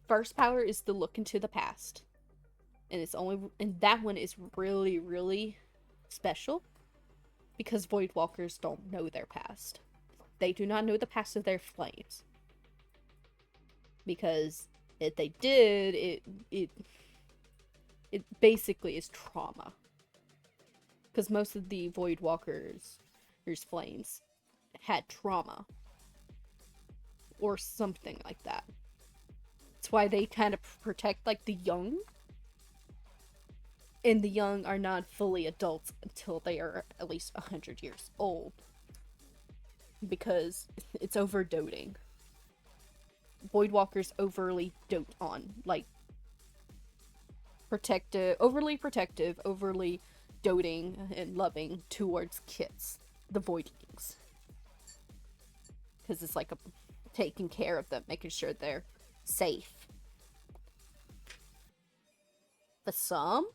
First power is to look into the past, and that one is really, really special because Voidwalkers don't know their past. They do not know the past of their flames, because if they did, it basically is trauma. Because most of the Voidwalkers' flames had trauma or something like that. That's why they kind of protect, like, the young. And the young are not fully adults until they are at least 100 years old. Because it's over-doting. Voidwalkers overly dote on, like, overly protective, overly doting and loving towards kids, the Voidlings. Because it's like taking care of them, making sure they're safe. But some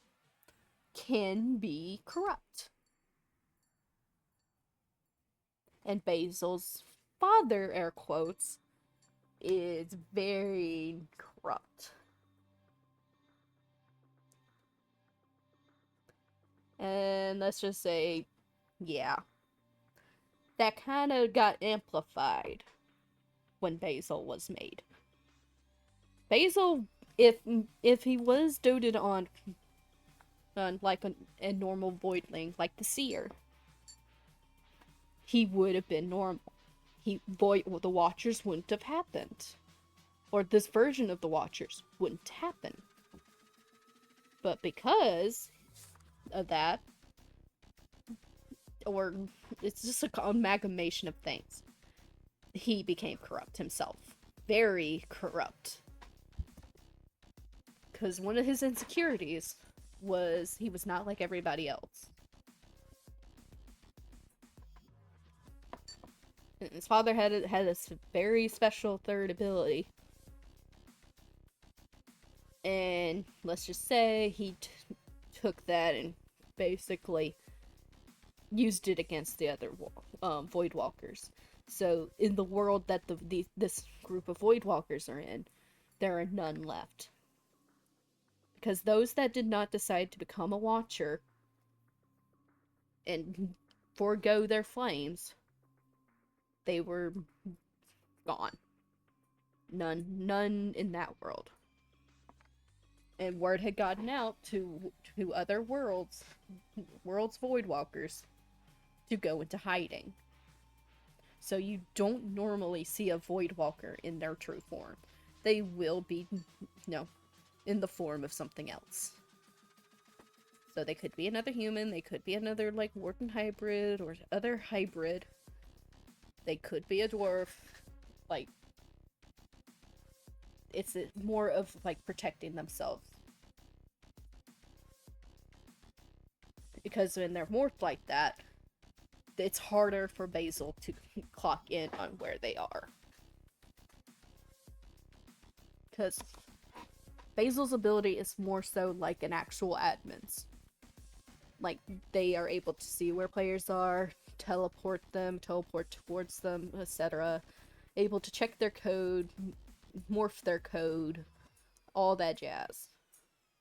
can be corrupt. And Basil's father, air quotes, is very corrupt. And let's just say, yeah, that kind of got amplified when Basil was made. Basil, if he was doted on like a normal voidling, like the seer, he would have been normal. The Watchers wouldn't have happened, or this version of the Watchers wouldn't happen. But because of that, or it's just an amalgamation of things, he became corrupt himself. Very corrupt. Because one of his insecurities was he was not like everybody else. And his father had a very special third ability. And let's just say he took that and basically used it against the other Voidwalkers. So in the world that this group of Voidwalkers are in, there are none left. Because those that did not decide to become a Watcher and forego their flames, they were gone. None in that world. And word had gotten out to other worlds Voidwalkers, to go into hiding. So you don't normally see a Voidwalker in their true form. They will be, in the form of something else. So they could be another human, they could be another, like, Warden hybrid, or other hybrid. They could be a dwarf. Like, it's more of, like, protecting themselves. Because when they're morphed like that, it's harder for Basil to clock in on where they are. Because Basil's ability is more so like an actual admin's. Like, they are able to see where players are, teleport towards them, etc. Able to check their code, morph their code, all that jazz.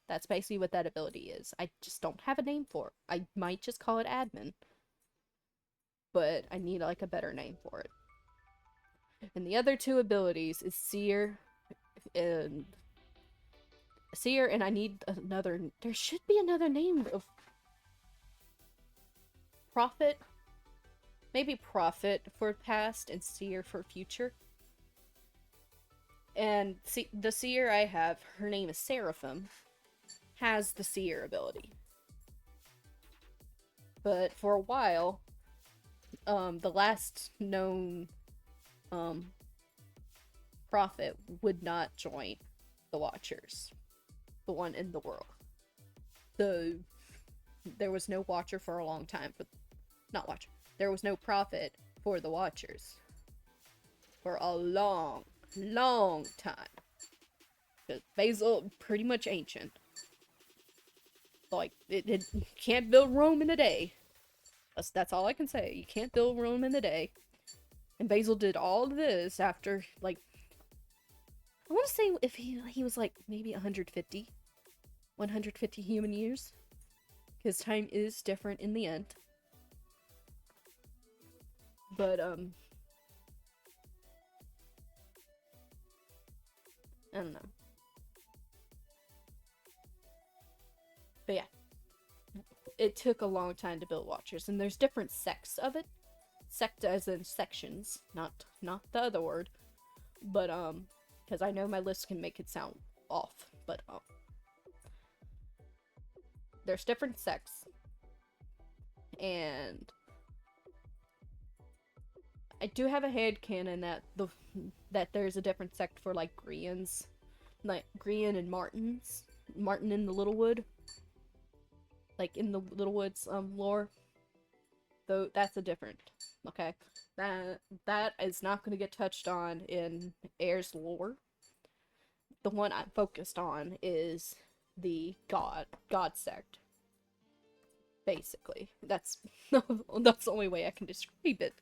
That's basically what that ability is. I just don't have a name for it. I might just call it admin. But I need, like, a better name for it. And the other 2 abilities is Seer and I need another. There should be another name of Prophet. Maybe Prophet for past and Seer for future. And the Seer I have, her name is Seraphim, has the Seer ability. But for a while, the last known Prophet would not join the Watchers. The one in the world. There was no Watcher for a long time. Not Watcher. There was no prophet for the Watchers. For a long, long time. Because Basil, pretty much ancient. Like, it can't build Rome in a day. That's all I can say. You can't build Rome in a day. And Basil did all of this after, like, I want to say if he was like maybe 150 human years. Because time is different in the end. But, I don't know. But yeah. It took a long time to build Watchers, and there's different sects of it. Sect as in sections, not the other word. But, because I know my list can make it sound off, but, there's different sects. And I do have a headcanon that there's a different sect for, like, Grians. Like, Grian and Martins. Martin in the Littlewood. Like, in the Littlewoods, lore. Though, that's a different, okay? That is not going to get touched on in Heir's lore. The one I'm focused on is the God sect. Basically. That's the only way I can describe it.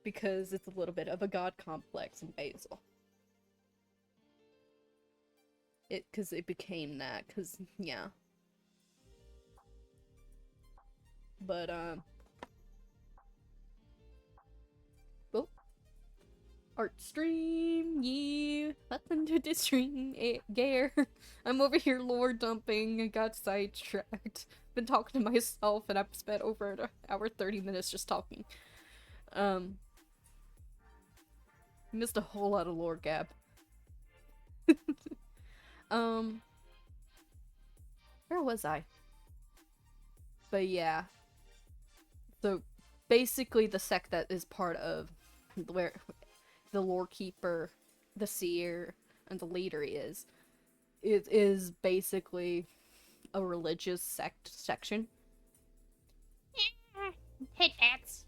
Because it's a little bit of a god complex in Basil. Because it became that, because, yeah. But, oh. Art stream, yeah. Nothing to this stream, Gare. I'm over here lore dumping, I got sidetracked. Been talking to myself, and I've spent over an hour 30 minutes just talking. Missed a whole lot of lore gap. Where was I? But yeah. So, basically the sect that is part of where the lore keeper, the seer, and the leader is, it is basically a religious section. Hey, cats.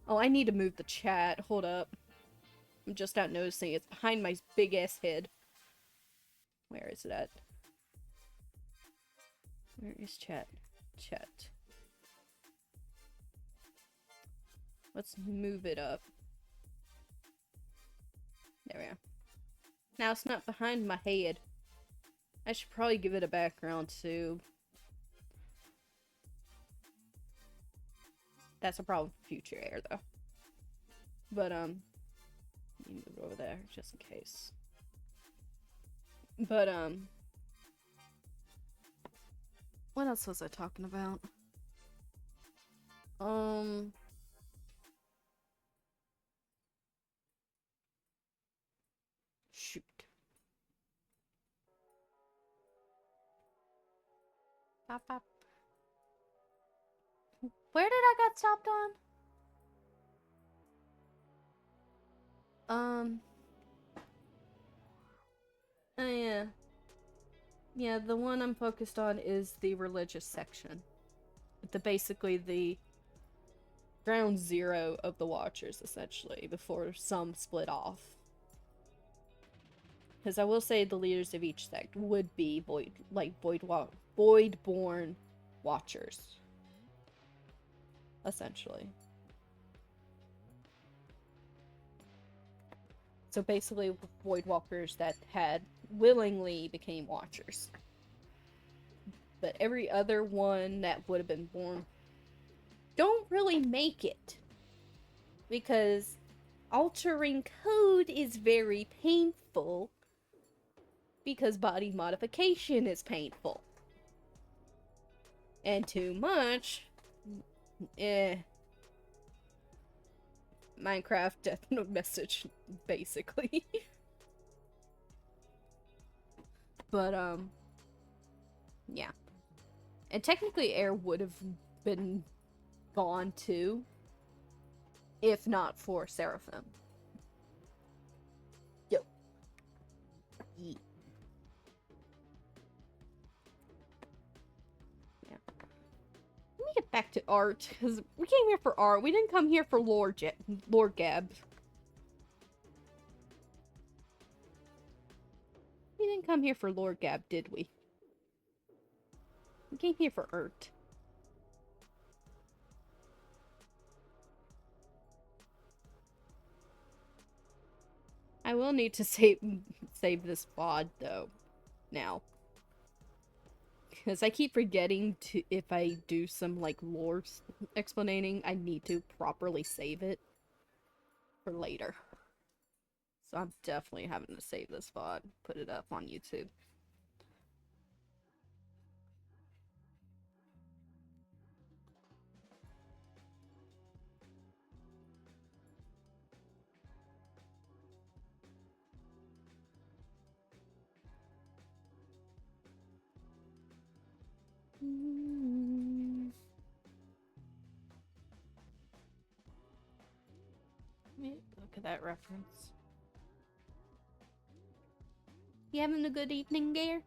Oh, I need to move the chat. Hold up. I'm just not noticing. It's behind my big ass head. Where is it at? Where is chat? Chat. Let's move it up. There we go. Now it's not behind my head. I should probably give it a background too. That's a problem for future Air though. But let me move it over there just in case. But what else was I talking about? Shoot. Pop, pop. Where did I get stopped on? Oh yeah. Yeah, the one I'm focused on is the religious section. Basically the ground zero of the Watchers, essentially, before some split off. Because I will say the leaders of each sect would be Void-born Watchers. Essentially. So basically, Void Walkers that had willingly became Watchers. But every other one that would have been born don't really make it. Because altering code is very painful. Because body modification is painful. And too much, Minecraft death note message, basically. But, yeah. And technically Air would have been gone too, if not for Seraphim. eat. Yeah. Let me get back to art, because we came here for art. We didn't come here for Lord Gab. We didn't come here for Lord Gab, did we? We came here for art. I will need to save this VOD though now, because I keep forgetting to, if I do some like lore explaining, I need to properly save it for later. So I'm definitely having to save this VOD, put it up on YouTube. Look at that reference. You having a good evening, Gare?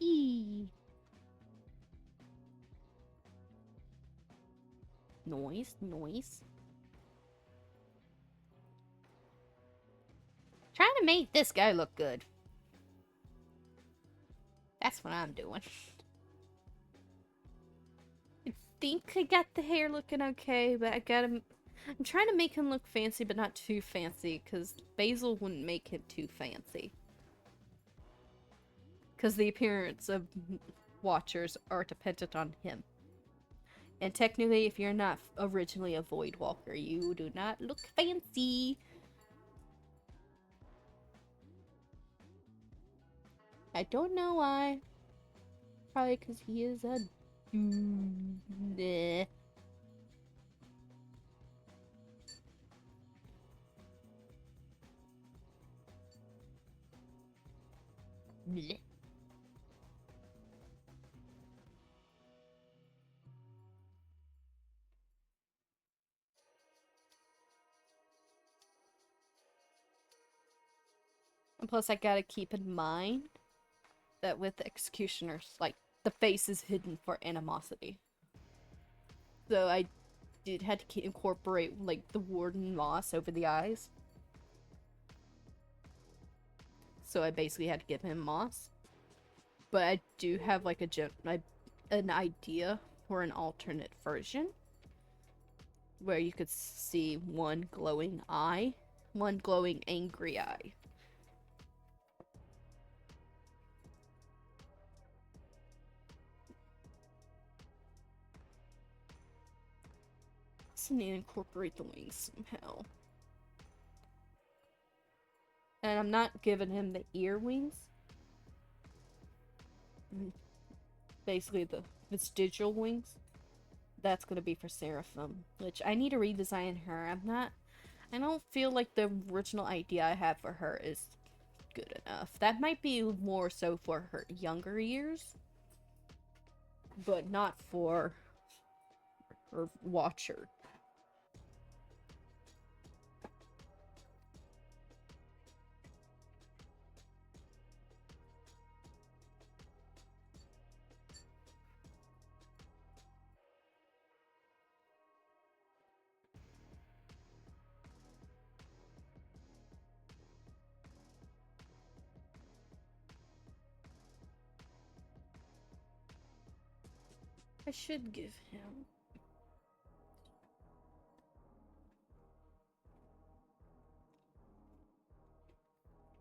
Eee. Noise, noise. Trying to make this guy look good. That's what I'm doing. I think I got the hair looking okay, but I got him. I'm trying to make him look fancy, but not too fancy, because Basil wouldn't make him too fancy. Because the appearance of watchers are dependent on him. And technically, if you're not originally a Void Walker, you do not look fancy. I don't know why. Probably because he is a dude. Bleh. And plus, I gotta keep in mind that with executioners, like, the face is hidden for animosity. So I did had to incorporate, like, the warden moss over the eyes. So I basically had to give him moss. But I do have, like, an idea for an alternate version. Where you could see one glowing eye, one glowing angry eye. So I need to incorporate the wings somehow. And I'm not giving him the ear wings. Basically the vestigial wings. That's gonna be for Seraphim, which I need to redesign her. I don't feel like the original idea I have for her is good enough. That might be more so for her younger years, but not for her watcher. I should give him.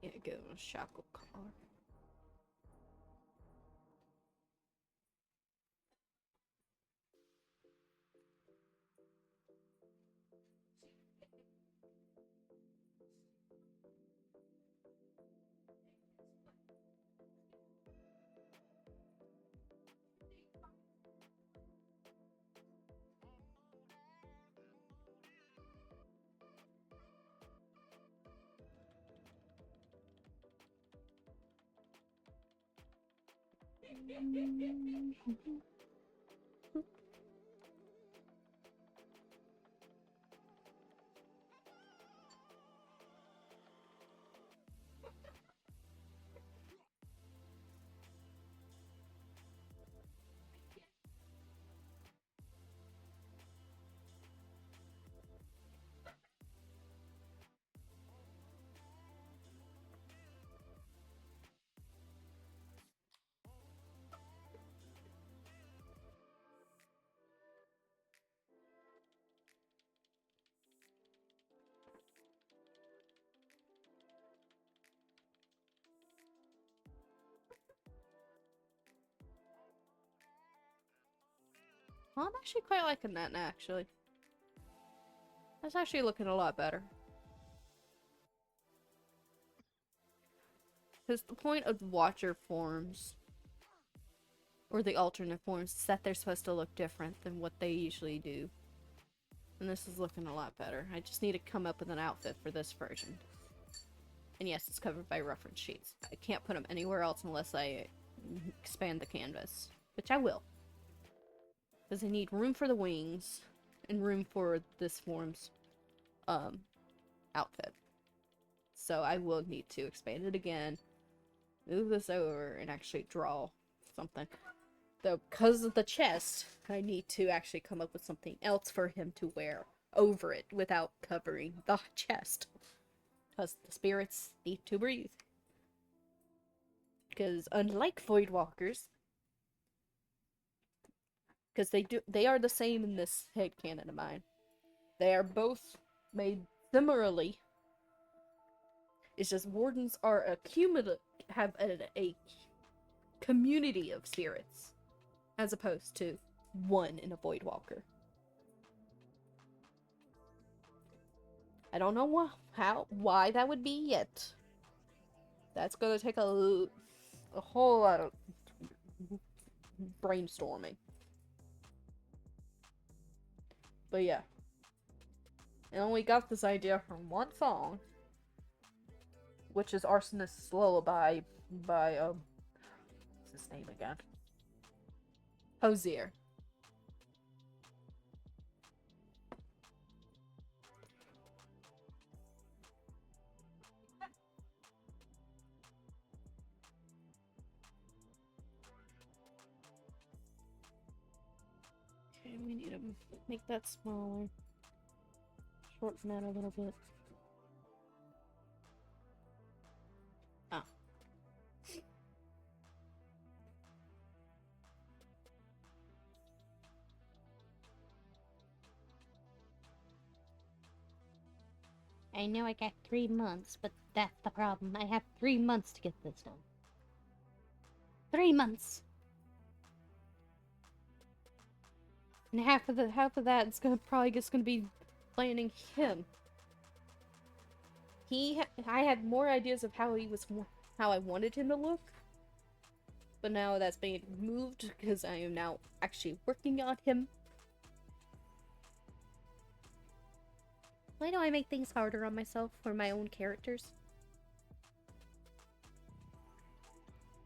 Yeah, give him a shackle collar. Well, I'm actually quite liking that now, actually. That's actually looking a lot better. Because the point of Watcher forms, or the alternate forms, is that they're supposed to look different than what they usually do. And this is looking a lot better. I just need to come up with an outfit for this version. And yes, it's covered by reference sheets. I can't put them anywhere else unless I expand the canvas. Which I will. Because I need room for the wings, and room for this form's outfit. So I will need to expand it again, move this over, and actually draw something. Though, because of the chest, I need to actually come up with something else for him to wear over it without covering the chest. Because the spirits need to breathe. Because unlike Voidwalkers, because they are the same in this headcanon of mine. They are both made similarly. It's just wardens are have a community of spirits, as opposed to one in a Voidwalker. I don't know why that would be yet. That's gonna take a whole lot of brainstorming. But yeah. And only got this idea from one song, which is Arsonist's Lullaby by, what's his name again? Hosier. Okay, we need to make that smaller. Shorten that a little bit. Ah. I know I got 3 months, but that's the problem. I have 3 months to get this done. 3 months! And half of that is probably just gonna be planning him. I had more ideas of how I wanted him to look, but now that's being moved because I am now actually working on him. Why do I make things harder on myself for my own characters?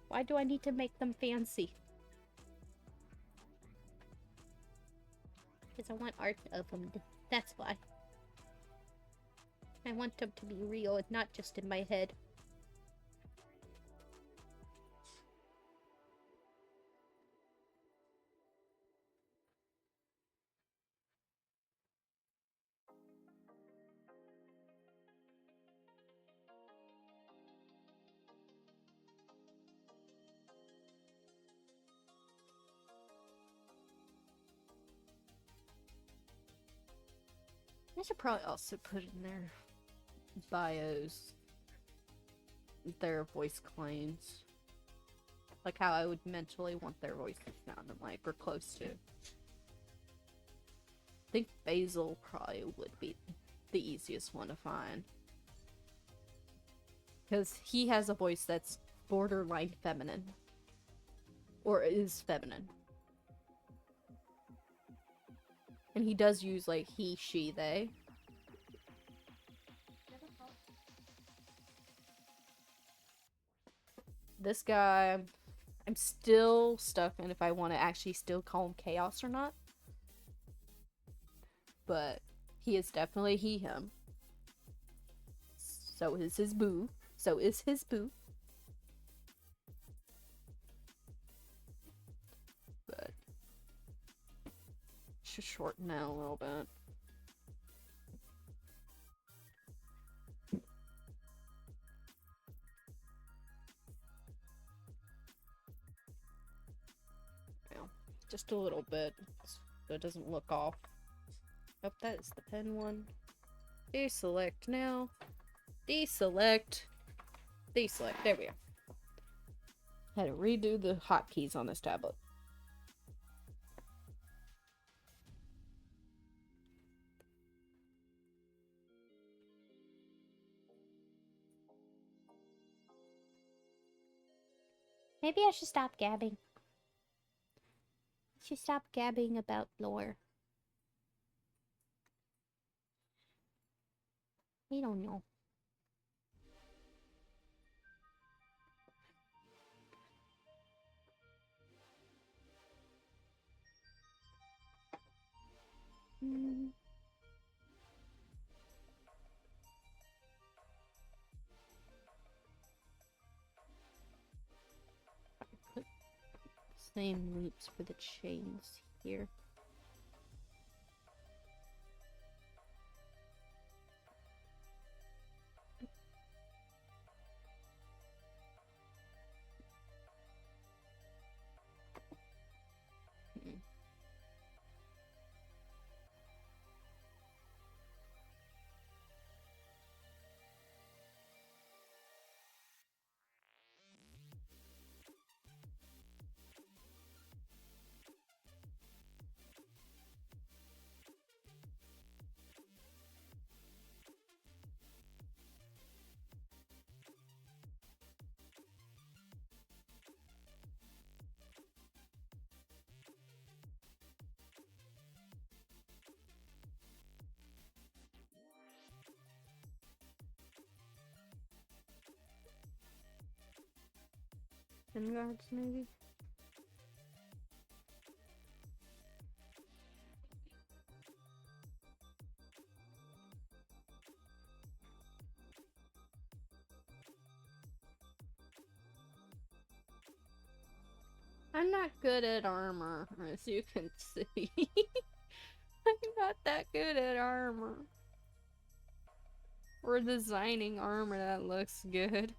Why do I need to make them fancy? Because I want art of them. That's why. I want them to be real and not just in my head. I should probably also put in their bios their voice claims. Like how I would mentally want their voice to sound like, or close to. I think Basil probably would be the easiest one to find. Because he has a voice that's borderline feminine. Or is feminine. And he does use, like, he, she, they. This guy, I'm still stuck on if I want to actually still call him Chaos or not. But he is definitely he, him. So is his boo. So is his boo. But should shorten that a little bit. Just a little bit, so it doesn't look off. Oh, that is the pen one. Deselect now. Deselect. Deselect. There we go. Had to redo the hotkeys on this tablet. Maybe I should stop gabbing. I should stop gabbing about lore. We don't know. Put same loops for the chains here. Guards, maybe? I'm not good at armor, as you can see. I'm not that good at armor. Or designing armor that looks good.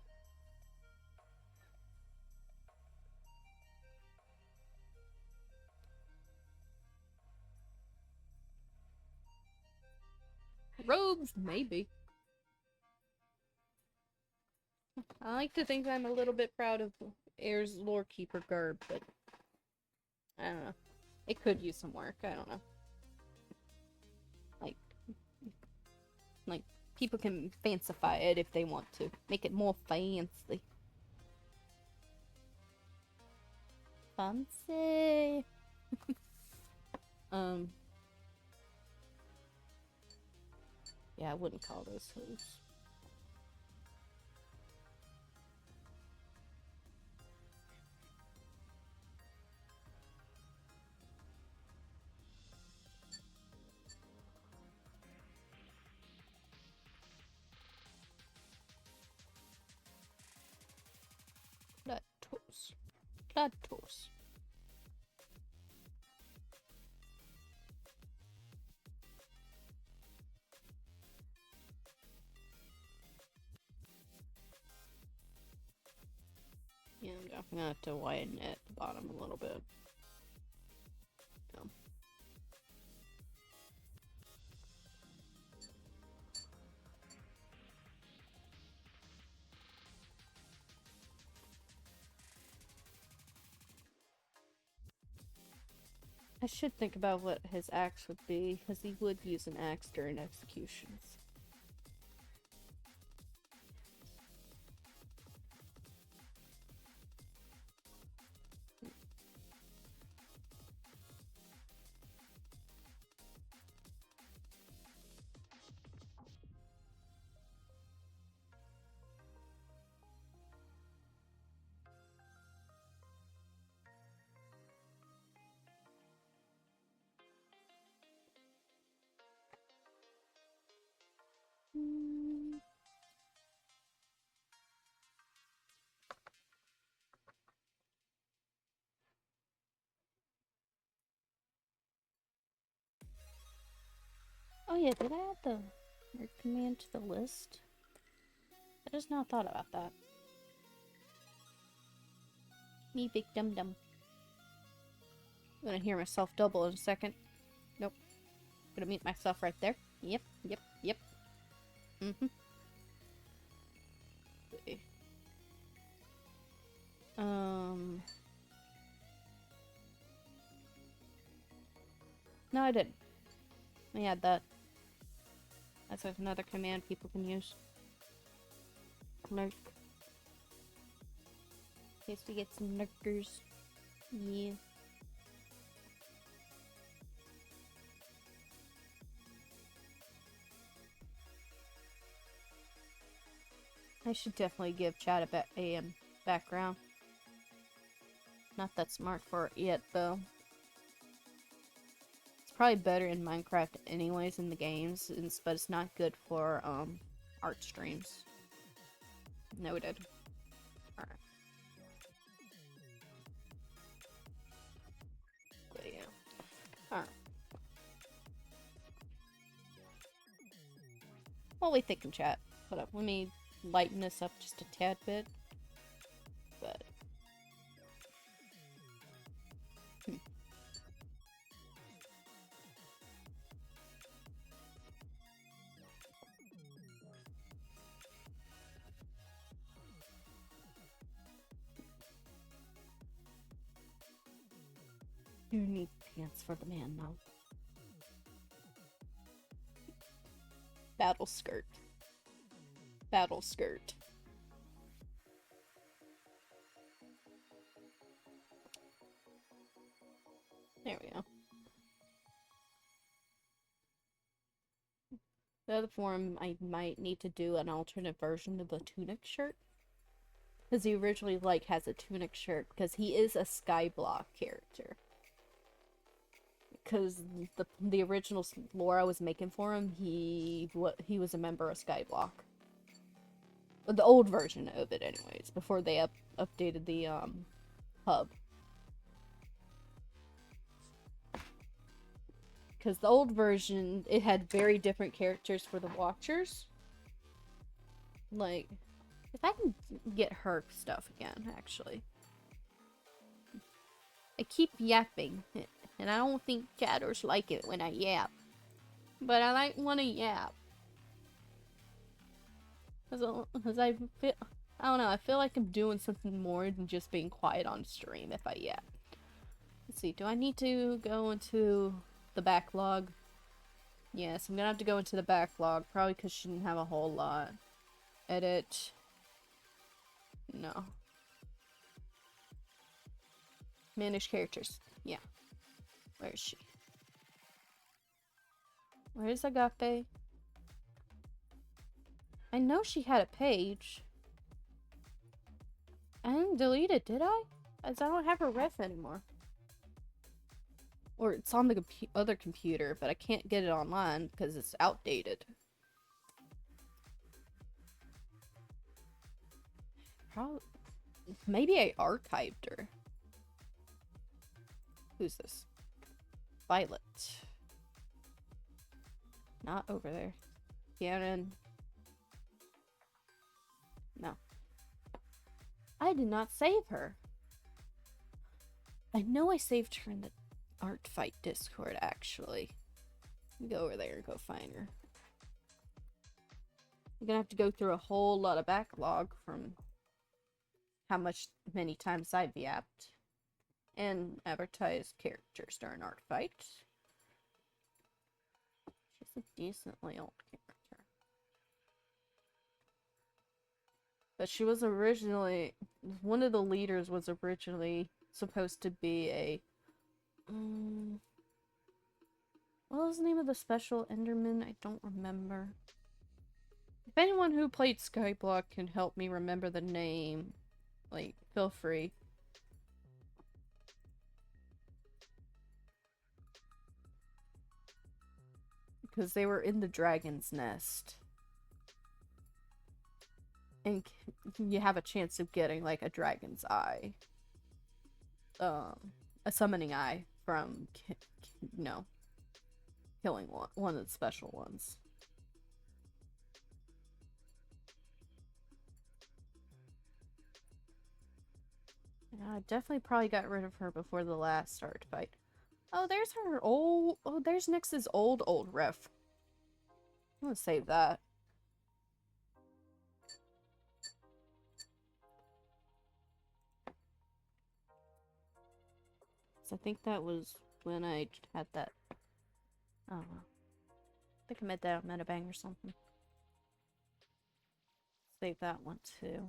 Robes, maybe. I like to think I'm a little bit proud of Air's Lorekeeper garb, but I don't know. It could use some work, I don't know. Like, people can fancify it if they want to. Make it more fancy. Fancy! Yeah, I wouldn't call those hooves. Plateaus. Plateaus. Yeah, I'm definitely gonna have to widen it at the bottom a little bit. I should think about what his axe would be, because he would use an axe during executions. Oh yeah, did I add the nerd command to the list? I just now thought about that. Me big dum dum. I'm gonna hear myself double in a second. Nope. Gonna meet myself right there. Yep. Mm-hmm. No, I didn't. I had that. That's another command people can use. Nerd. In case we get some nurkers. Yeah. I should definitely give chat a background. Not that smart for it yet, though. It's probably better in Minecraft anyways in the games, but it's not good for art streams. Noted. Alright. But yeah. Alright. What we think in chat? Hold up, let me lighten this up just a tad bit. But you need pants for the man now. Battle skirt. Battle skirt. There we go. The other form, I might need to do an alternate version of the tunic shirt. Because he originally, like, has a tunic shirt, because he is a Skyblock character. Because the original lore I was making for him, he was a member of Skyblock. The old version of it, anyways, before they updated the, hub. Because the old version, it had very different characters for the Watchers. Like, if I can get her stuff again, actually. I keep yapping, and I don't think chatters like it when I yap. But I like want to yap. Because I feel, I don't know, I feel like I'm doing something more than just being quiet on stream if I yap. Let's see, do I need to go into the backlog? Yes, I'm gonna have to go into the backlog, probably because she didn't have a whole lot. Edit. No. Manage characters. Yeah. Where is she? Where is Agape? I know she had a page. I didn't delete it, did I? As I don't have her ref anymore. Or it's on the other computer, but I can't get it online because it's outdated. Probably. Maybe I archived her. Who's this? Violet. Not over there. Gannon. No. I did not save her. I know I saved her in the Artfight Discord, actually. Go over there and go find her. I'm gonna have to go through a whole lot of backlog from many times I've yapped. And advertise characters during Artfight. She's a decently old character. But she was originally, one of the leaders was originally supposed to be a, what was the name of the special Enderman? I don't remember. If anyone who played Skyblock can help me remember the name, like, feel free. Because they were in the dragon's nest. And you have a chance of getting, like, a dragon's eye. A summoning eye from, no. killing one of the special ones. Yeah, I definitely probably got rid of her before the last Artfight. Oh, there's her old. Oh, there's Nyx's old ref. I'm gonna save that. So I think that was when I had that. Oh, I think I made that on Metabang or something. Save that one too.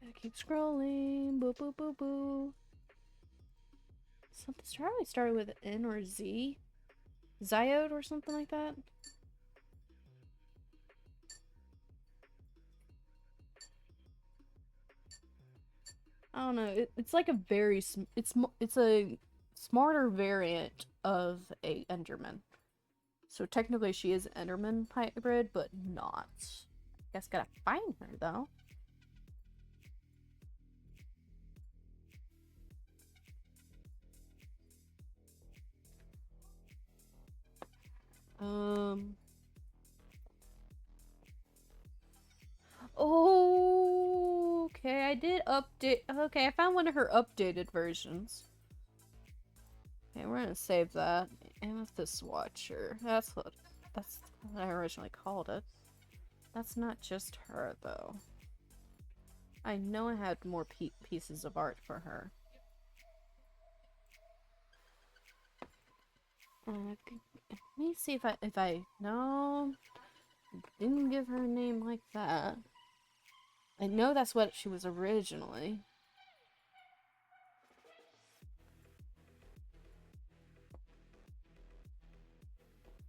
Gotta keep scrolling. Boo boo boo boo. Something's probably started with N or Z. Zyode or something like that. I don't know. It's like a very it's a smarter variant of a Enderman. So technically she is an Enderman hybrid, but not. Guess gotta find her though. Oh, okay, I did update. Okay, I found one of her updated versions. Okay, we're gonna save that. Amethyst Watcher. That's what I originally called it. That's not just her, though. I know I had more pieces of art for her. Let me see if I no, didn't give her a name like that. I know that's what she was originally.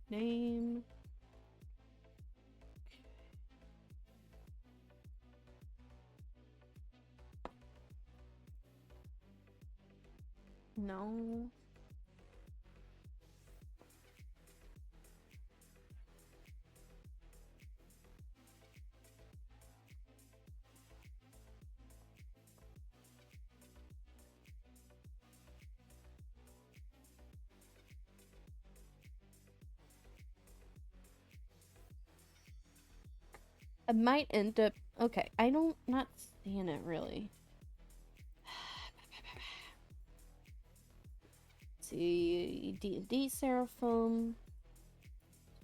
Name. No. I might end up. Okay, I don't not seeing it really. See, D&D Seraphim.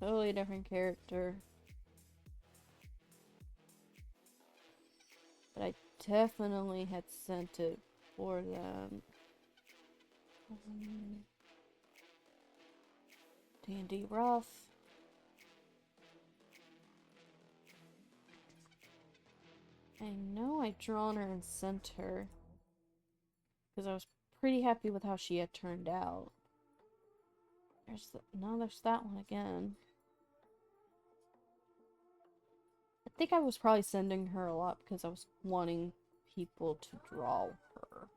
Totally different character. But I definitely had sent it for them. D&D Rough. I know I'd drawn her and sent her. Because I was pretty happy with how she had turned out. There's that one again. I think I was probably sending her a lot because I was wanting people to draw her.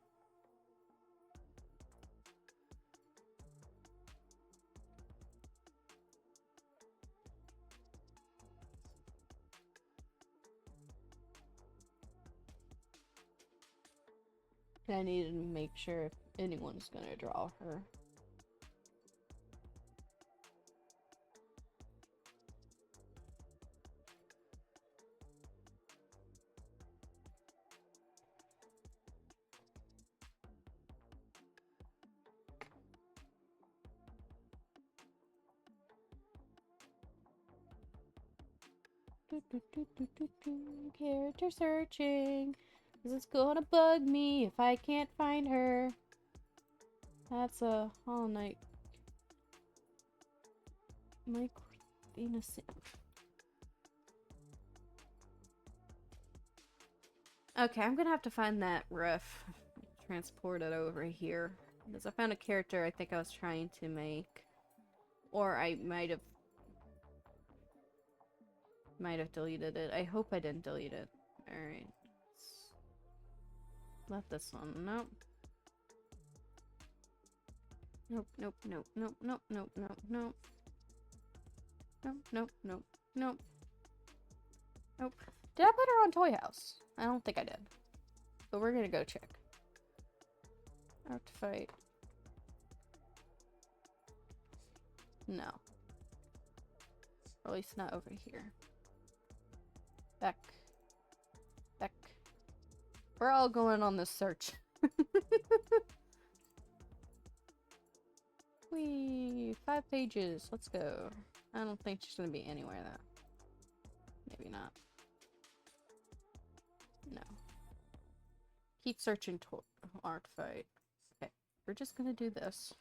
And I needed to make sure if anyone's gonna draw her. Character searching. Cause it's gonna bug me if I can't find her. That's a Hollow Knight. Mike Innocent. Okay, I'm gonna have to find that ref. Transport it over here. Because I found a character I think I was trying to make. Or I might have deleted it. I hope I didn't delete it. Alright. Left this one. Nope. Nope, nope, nope, nope, nope, nope, nope, nope. Nope, nope, nope, nope. Nope. Did I put her on Toy House? I don't think I did. But we're gonna go check. Artfight. No. Or at least not over here. Back. Back. We're all going on this search. Whee! 5 pages. Let's go. I don't think she's gonna be anywhere though. Maybe not. No. Keep searching Artfight. Okay. We're just gonna do this.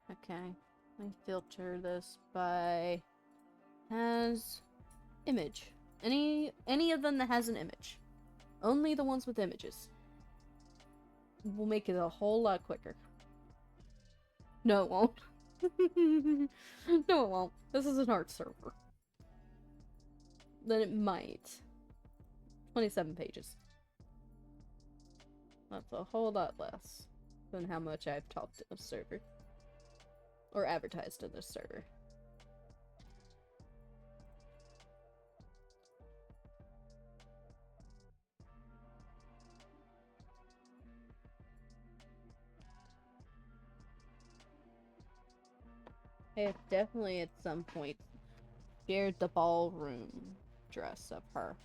Okay. Let me filter this by has image. Any of them that has an image. Only the ones with images. We'll make it a whole lot quicker. No, it won't. No, it won't. This is an art server. Then it might. 27 pages. That's a whole lot less than how much I've talked to this server. Or advertised to this server. I have definitely at some point scared the ballroom dress of her.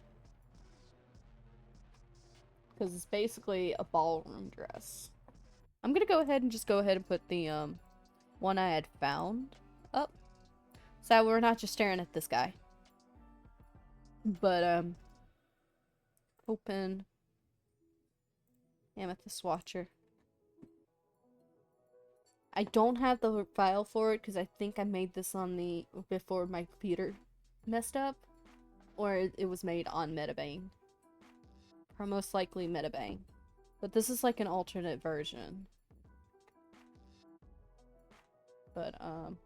Because it's basically a ballroom dress. I'm gonna go ahead and put the one I had found up. So we're not just staring at this guy. But open Amethyst Watcher. I don't have the file for it because I think I made this on the before my computer messed up, or it was made on Metabang, or most likely Metabang. But this is like an alternate version. But I'm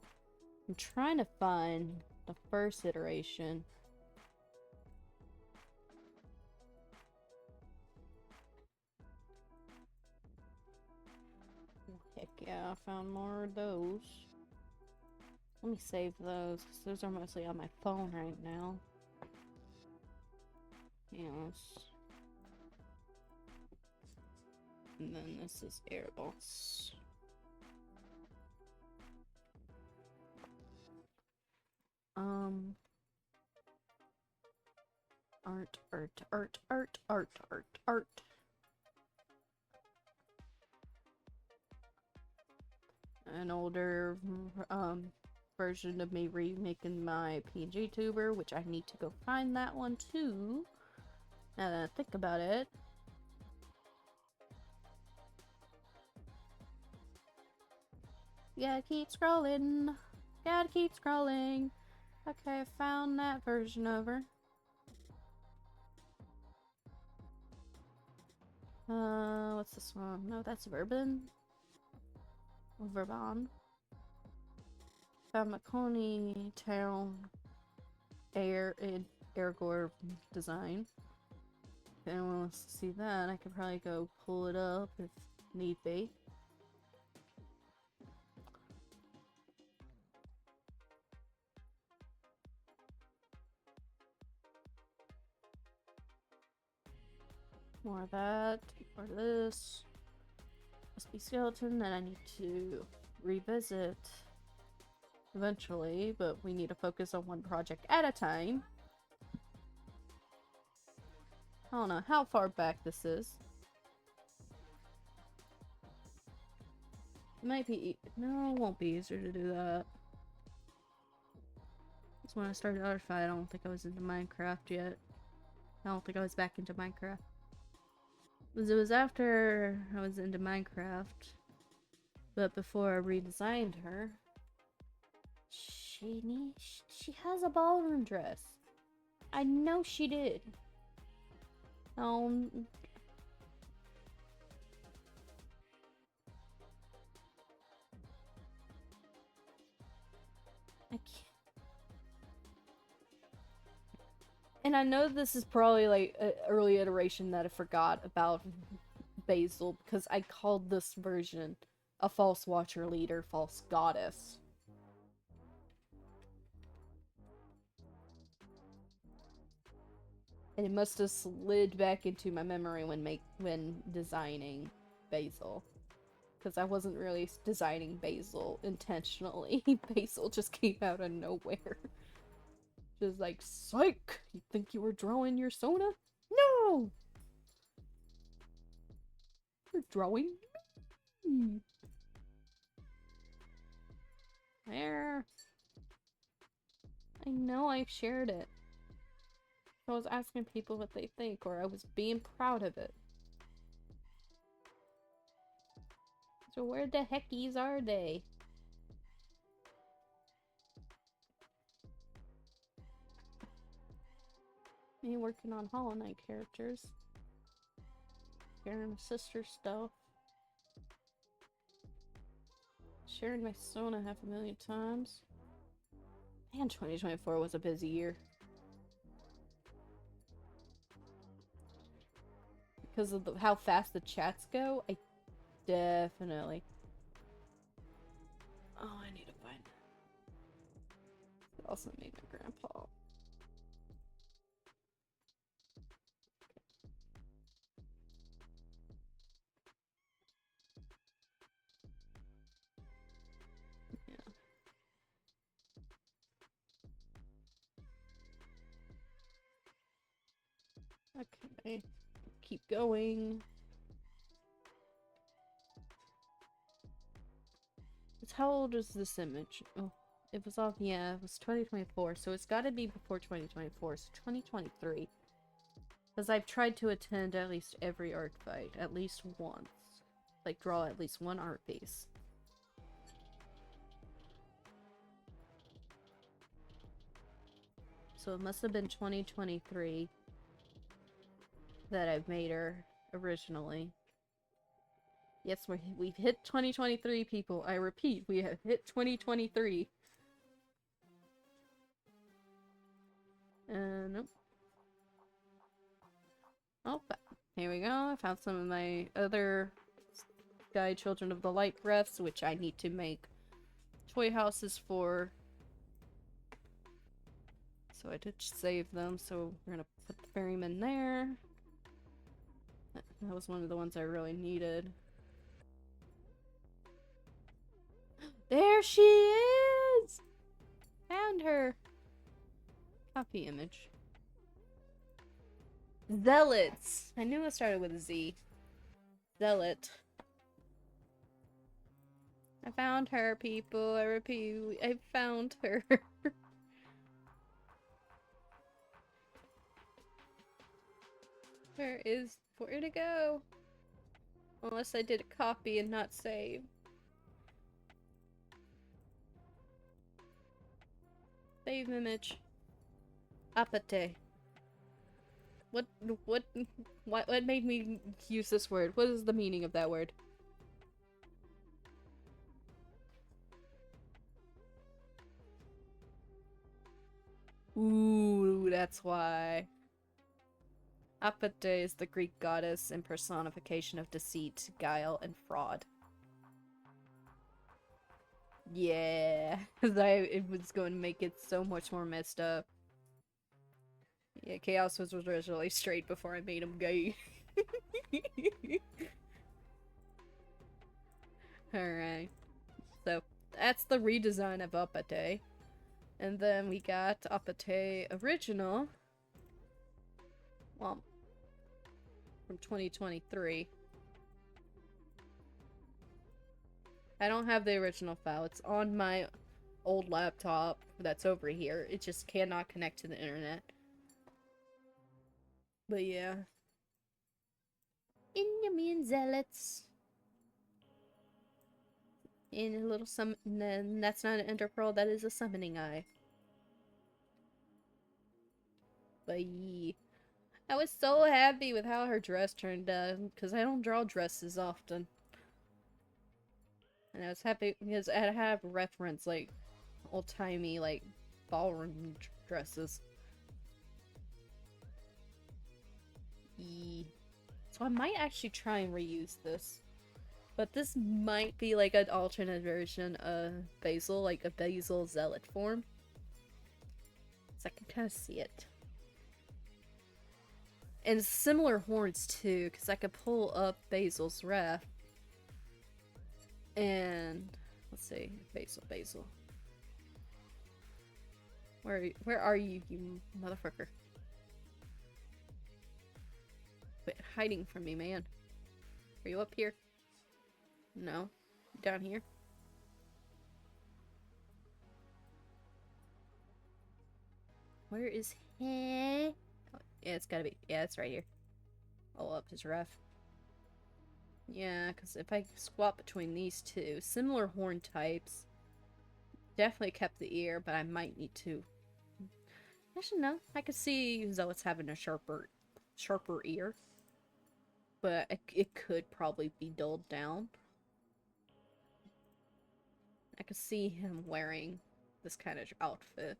trying to find the first iteration. Heck yeah, I found more of those. Let me save those, because those are mostly on my phone right now. Yes. And then this is Airboss. Art. An older version of me remaking my PNG tuber, which I need to go find that one too. Now that I think about it. Gotta keep scrolling. Gotta keep scrolling. Okay, I found that version of her. What's this one? No, that's Verbon. Verbon. Found Maconi Town Airgore design. If anyone wants to see that, I could probably go pull it up if need be. More of that, more of this. Must be skeleton that I need to revisit eventually, but we need to focus on one project at a time. I don't know how far back this is. It might be no, it won't be easier to do that. Because when I started Artfight, I don't think I was into Minecraft yet. I don't think I was back into Minecraft. It was after I was into Minecraft, but before I redesigned her. She has a ballroom dress. I know she did. I can't. And I know this is probably like an early iteration that I forgot about Basil because I called this version a false watcher leader, false goddess. And it must have slid back into my memory when designing Basil. Because I wasn't really designing Basil intentionally. Basil just came out of nowhere. Just like, psych! You think you were drawing your Sona? No! You're drawing me! There. I know I've shared it. I was asking people what they think, or I was being proud of it. So where the heckies are they? Me working on Hollow Knight characters. Sharing my sister's stuff. Sharing my Sona 500,000 times. Man, 2024 was a busy year. Because of how fast the chats go, I definitely... Oh, I need to find... It also made my grandpa. Okay, keep going. How old is this image? Oh, it was off, yeah, it was 2024, so it's gotta be before 2024, so 2023. Because I've tried to attend at least every art fight, at least once. Like, draw at least one art piece. So it must have been 2023 that I've made her originally. Yes, we've hit 2023, people. I repeat, we have hit 2023. Nope. Oh, here we go. I found some of my other Sky Children of the Light refs, which I need to make toy houses for. So I did save them, so we're gonna put the ferryman there. That was one of the ones I really needed. There she is! Found her! Copy image. Zealots! I knew it started with a Z. Zealot. I found her, people. I repeat, I found her. Where to go? Unless I did a copy and not save. Save image. Apate. What made me use this word? What is the meaning of that word? Ooh, that's why. Apate is the Greek goddess and personification of deceit, guile, and fraud. Yeah, because it was going to make it so much more messed up. Yeah, Chaos was originally straight before I made him gay. Alright. So, that's the redesign of Apate. And then we got Apate Original. Well, from 2023. I don't have the original file. It's on my old laptop that's over here. It just cannot connect to the internet. But yeah. Inhuman Zealots. In a little summon. That's not an ender pearl, that is a summoning eye. But yeah. I was so happy with how her dress turned out, because I don't draw dresses often. And I was happy because I have reference, like, old-timey, like, ballroom dresses. So I might actually try and reuse this. But this might be like an alternate version of Basil, like a Basil Zealot form. So I can kind of see it. And similar horns too, because I could pull up Basil's ref. And let's see, Basil. Where are you, you motherfucker? Quit hiding from me, man. Are you up here? No. Down here? Where is he? Oh, yeah, it's gotta be. Yeah, it's right here. Oh, up his ref. Yeah, because if I swap between these two, similar horn types. Definitely kept the ear, but I might need to. Actually, no. I could see Zealot's having a sharper ear. But it could probably be dulled down. I could see him wearing this kind of outfit.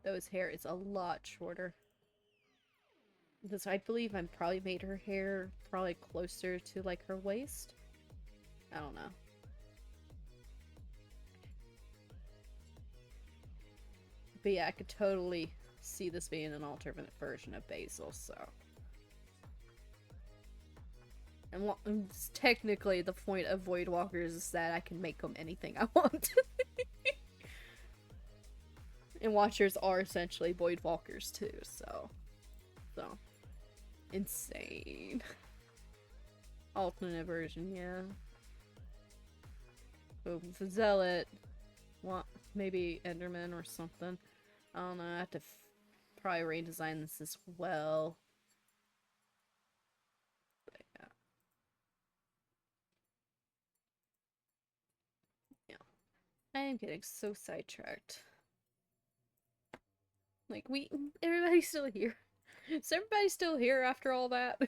Though his hair is a lot shorter. Because I believe I probably made her hair probably closer to like her waist. I don't know. But yeah, I could totally see this being an alternate version of Basil, so. And technically the point of Voidwalkers is that I can make them anything I want. And Watchers are essentially Voidwalkers too, so. Insane. Alternate version, yeah. Boom, the Zealot. Want maybe Enderman or something. I don't know, I have to probably redesign this as well. But yeah. Yeah. I am getting so sidetracked. Like, everybody's still here. Is everybody still here after all that?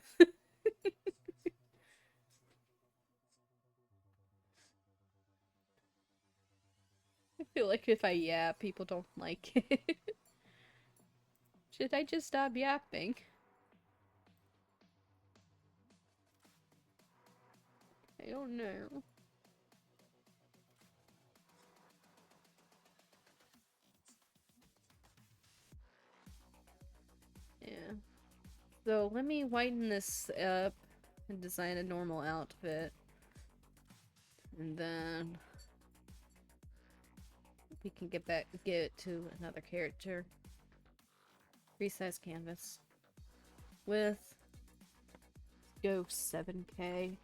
I feel like if I yap, people don't like it. Should I just stop yapping? I don't know. Yeah. So let me whiten this up and design a normal outfit. And then we can get to another character. Resize canvas. With go 7K.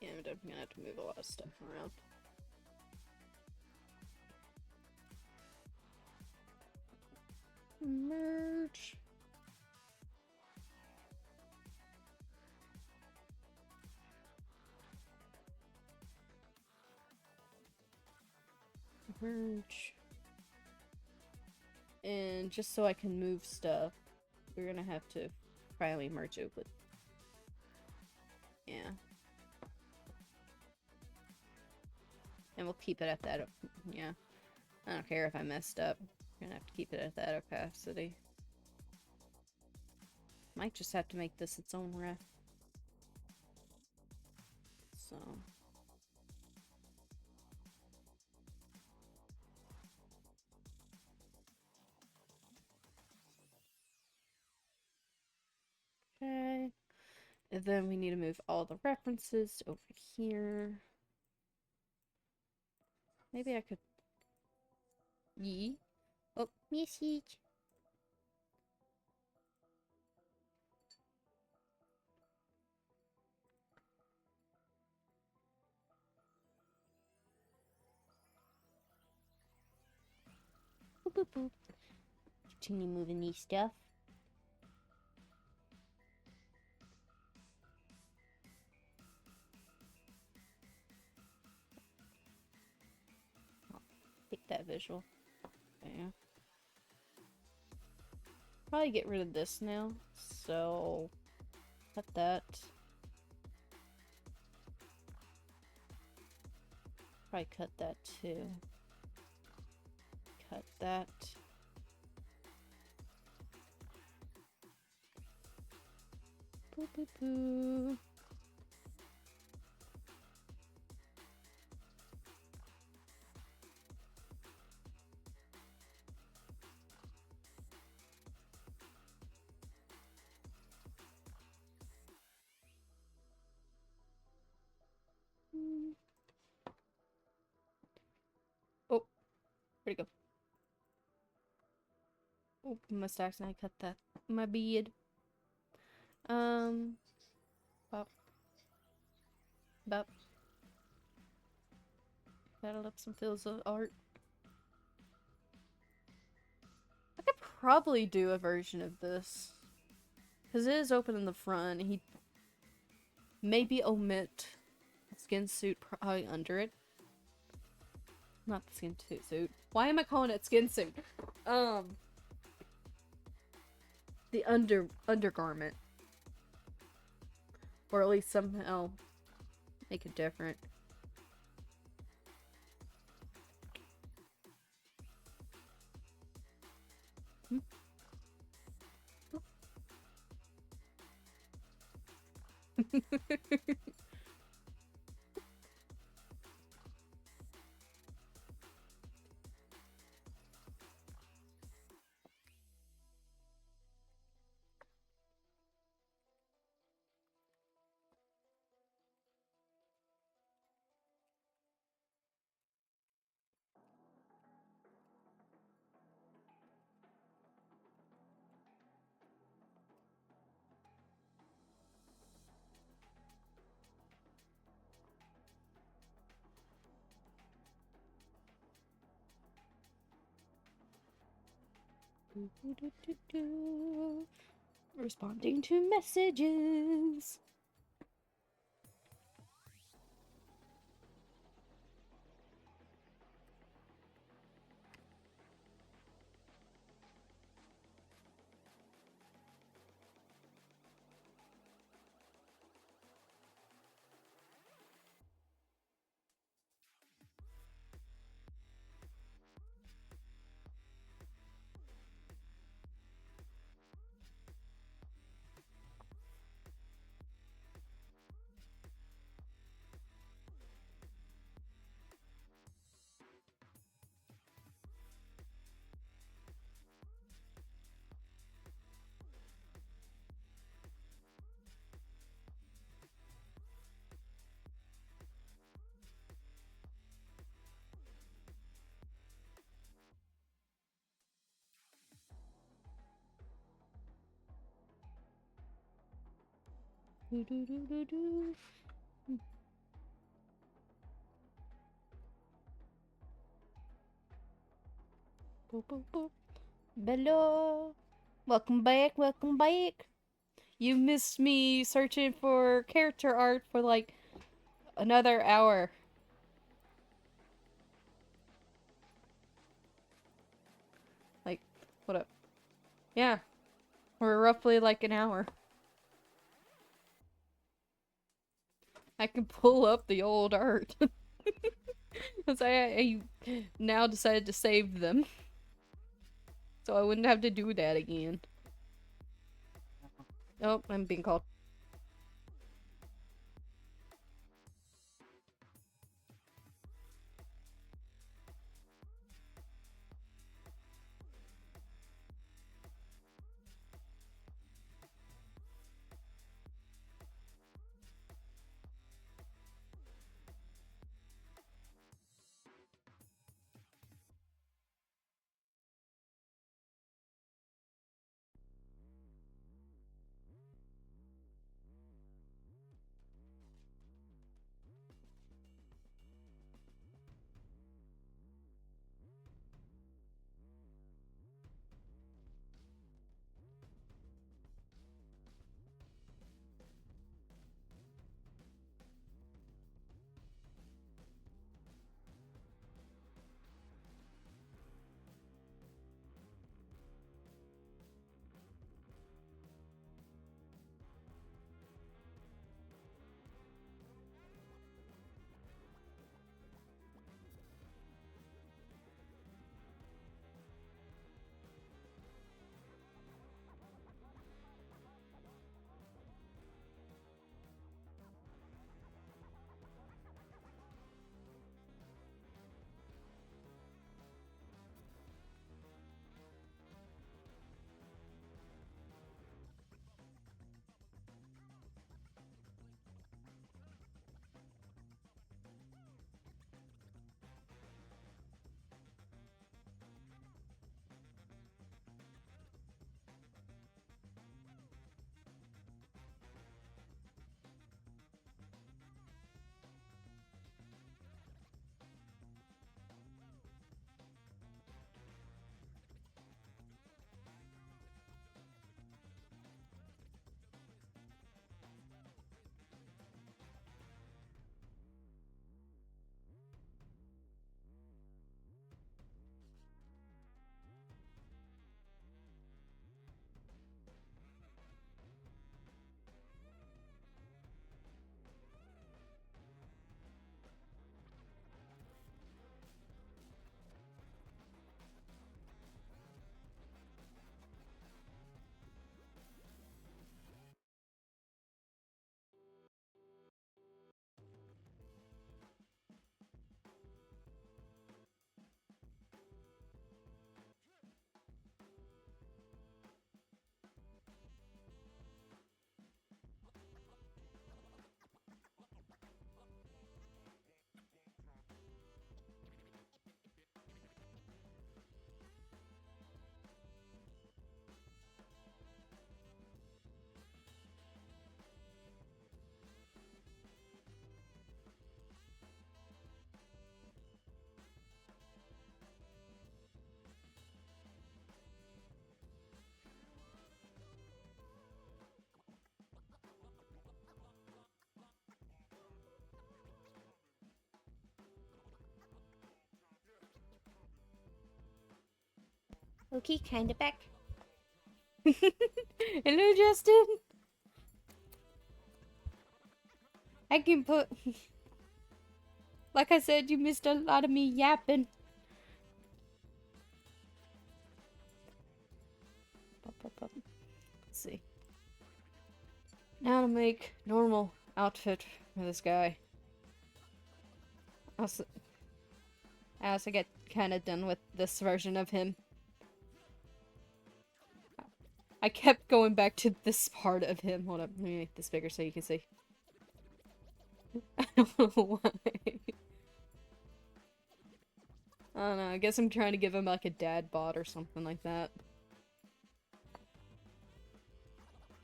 Yeah, I'm definitely gonna have to move a lot of stuff around. Merge. Merge. And just so I can move stuff, we're gonna have to finally merge it with. Yeah. And we'll keep it at that. Yeah. I don't care if I messed up. We're gonna have to keep it at that opacity. Might just have to make this its own ref. So. Okay. And then we need to move all the references over here. Maybe I could. Yee. Oh, message. Boop, boop, boop. Continue moving these stuff. visual. Yeah. Probably get rid of this now. So cut that. Probably cut that too. Cut that. Boo boo boo. Oh, where'd it go? Oh, must accidentally cut that. My beard. Bop. Bop. Battle up some fields of art. I could probably do a version of this. Because it is open in the front. He maybe omit a skin suit probably under it. Not the skin suit. Why am I calling it skin suit? The undergarment. Or at least somehow make it different. Hmm? Responding to messages. Do do do do do. Boop, boop, boop. Hello. Welcome back, welcome back. You missed me searching for character art for like another hour. Like, what up? Yeah, we're roughly like an hour. I can pull up the old art. Because I now decided to save them. So I wouldn't have to do that again. Oh, I'm being called. Okay, kinda back. Hello, Justin. I can put. Like I said, you missed a lot of me yapping. Let's see. Now to make normal outfit for this guy. I also get kind of done with this version of him. I kept going back to this part of him. Hold up, let me make this bigger so you can see. I don't know why. I don't know, I guess I'm trying to give him like a dad bod or something like that.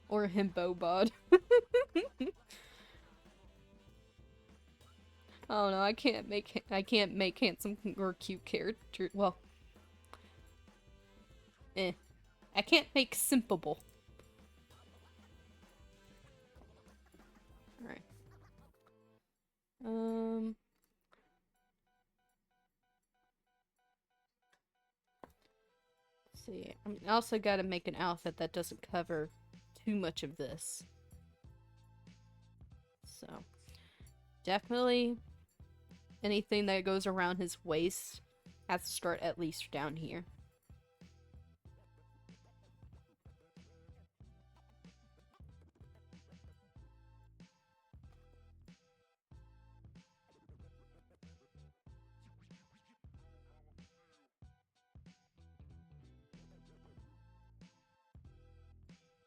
Or a himbo bod. Oh no, I can't make handsome or cute character. Well, I can't make simpable. All right. Let's see. I also got to make an outfit that doesn't cover too much of this. So, definitely anything that goes around his waist has to start at least down here.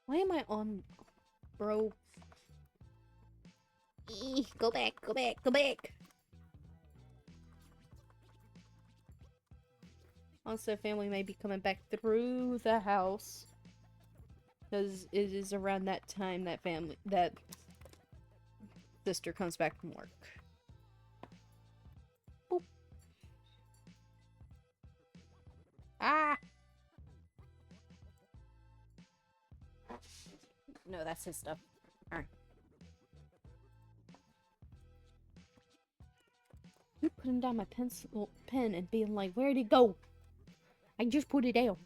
Why am I on, bro? Go back, go back, go back. Also, family may be coming back through the house. Because it is around that time that sister comes back from work. Boop. Ah! No, that's his stuff. Alright. You putting down my pen and being like, where'd it go? I just put it down.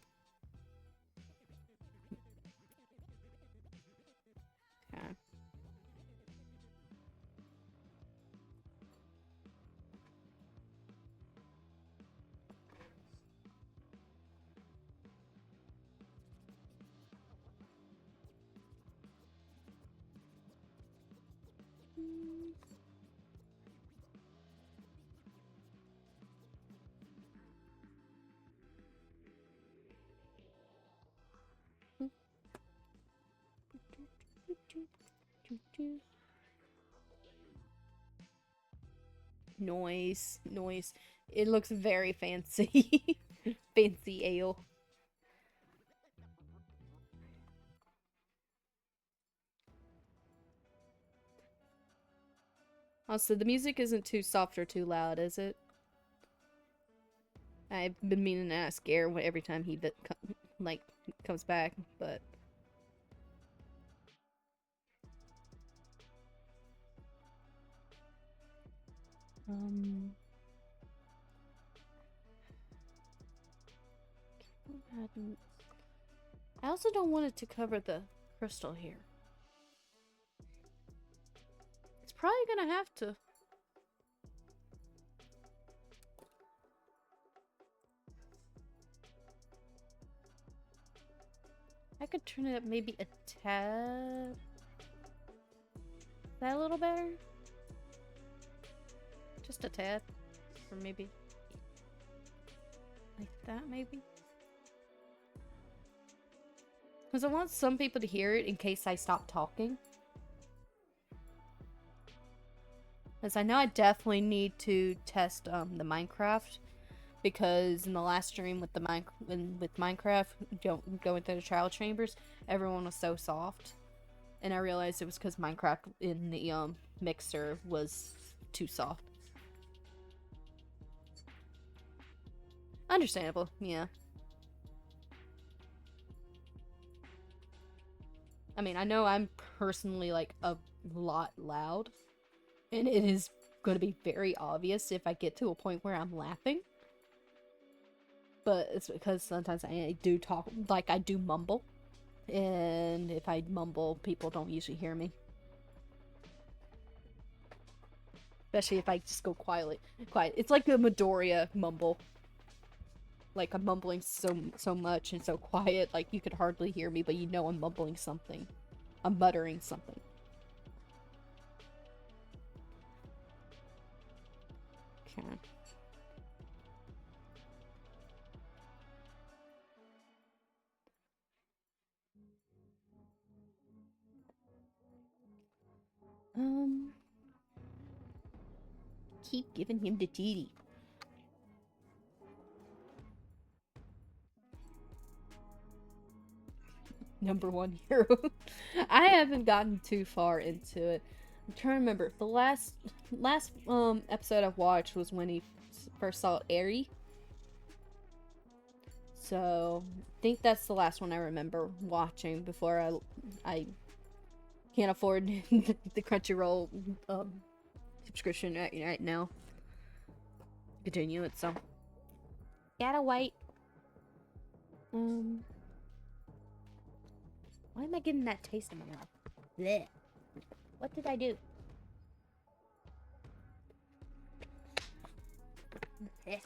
Okay. Noise. It looks very fancy. Fancy ale. Also, the music isn't too soft or too loud, is it? I've been meaning to ask Gare every time he comes back, but I also don't want it to cover the crystal here. It's probably gonna have to. I could turn it up maybe a tad. Is that a little better? Just a tad. Or maybe like that, maybe? Because I want some people to hear it in case I stop talking. Because I know I definitely need to test the Minecraft. Because in the last stream with with Minecraft, going through the trial chambers, everyone was so soft. And I realized it was because Minecraft in the mixer was too soft. Understandable, yeah. I mean, I know I'm personally like a lot loud, and it is going to be very obvious if I get to a point where I'm laughing. but it's because sometimes I do talk, like I do mumble, and if I mumble, people don't usually hear me. Especially if I just go quiet. It's like a Midoriya mumble. Like I'm mumbling so much and so quiet, like you could hardly hear me, but you know I'm mumbling something. I'm muttering something. Okay. Keep giving him the titty. Number one hero. I haven't gotten too far into it. I'm trying to remember. The last episode I watched was when he first saw Eri. So I think that's the last one I remember watching before I can't afford the Crunchyroll subscription right now. Continue it, so Gotta wait. why am I getting that taste in my mouth? Blech. What did I do? Blech.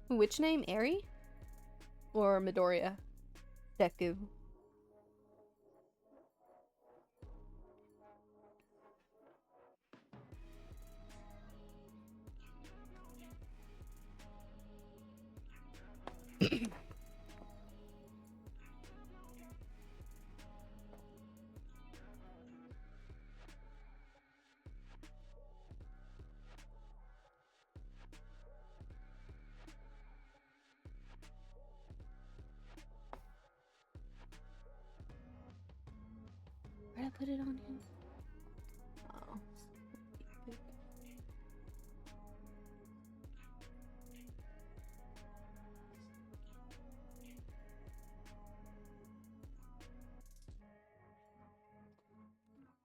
Which name, Eri? Or Midoriya? Deku. Where'd I put it on him? Oh.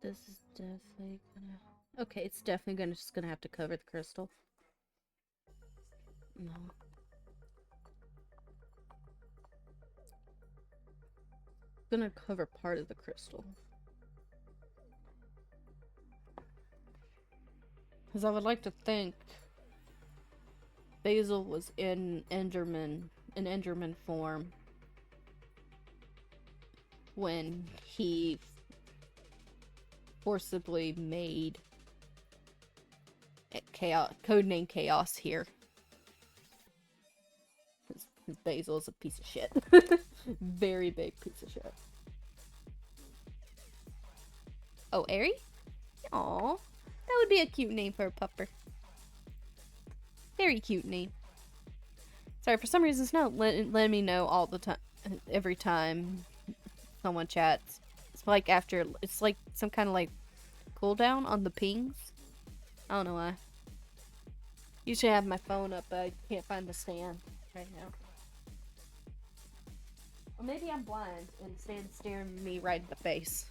This is definitely gonna... Okay, it's definitely just gonna have to cover the crystal. No. Gonna cover part of the crystal. Because I would like to think Basil was in Enderman form when he forcibly made Chaos, codename Chaos here. Because Basil is a piece of shit. Very big piece of shit. Oh, Eri? Aw, that would be a cute name for a pupper. Very cute name. Sorry, for some reason it's not letting me know all the time, every time someone chats. It's like after, it's like some kind of like cooldown on the pings. I don't know why. Usually I have my phone up, but I can't find the stand right now. Or maybe I'm blind and the stand's staring me right in the face.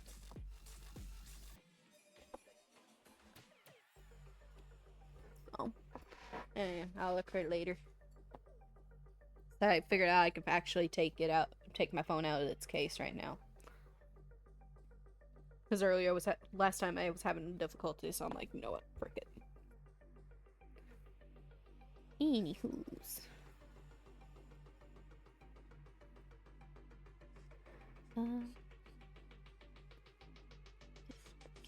Oh. Anyway, I'll look for it later. So I figured out I could actually take my phone out of its case right now. Because earlier last time I was having difficulty, so I'm like, you know what, frick it. Anywho's.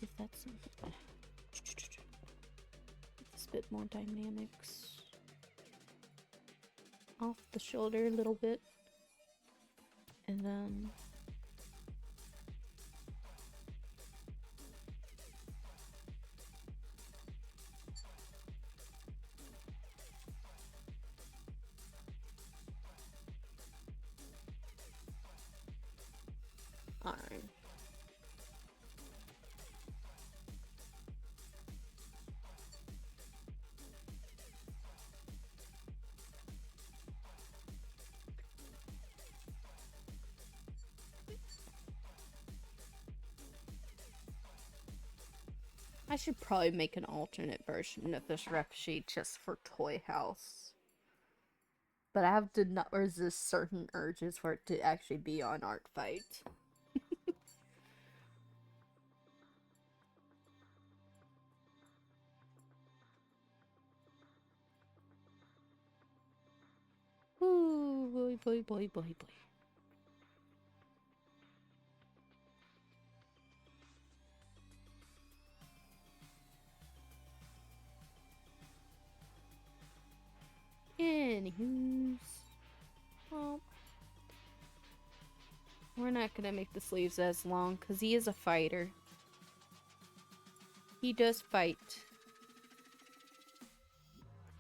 Give that some. It's a bit more dynamics. Off the shoulder a little bit. And then. Alright. I should probably make an alternate version of this rep sheet just for Toy House. But I have to not resist certain urges for it to actually be on Artfight. Ooh, boy, boy, boy, boy, boy. Anywho's. Well, we're not gonna make the sleeves as long because he is a fighter. He does fight.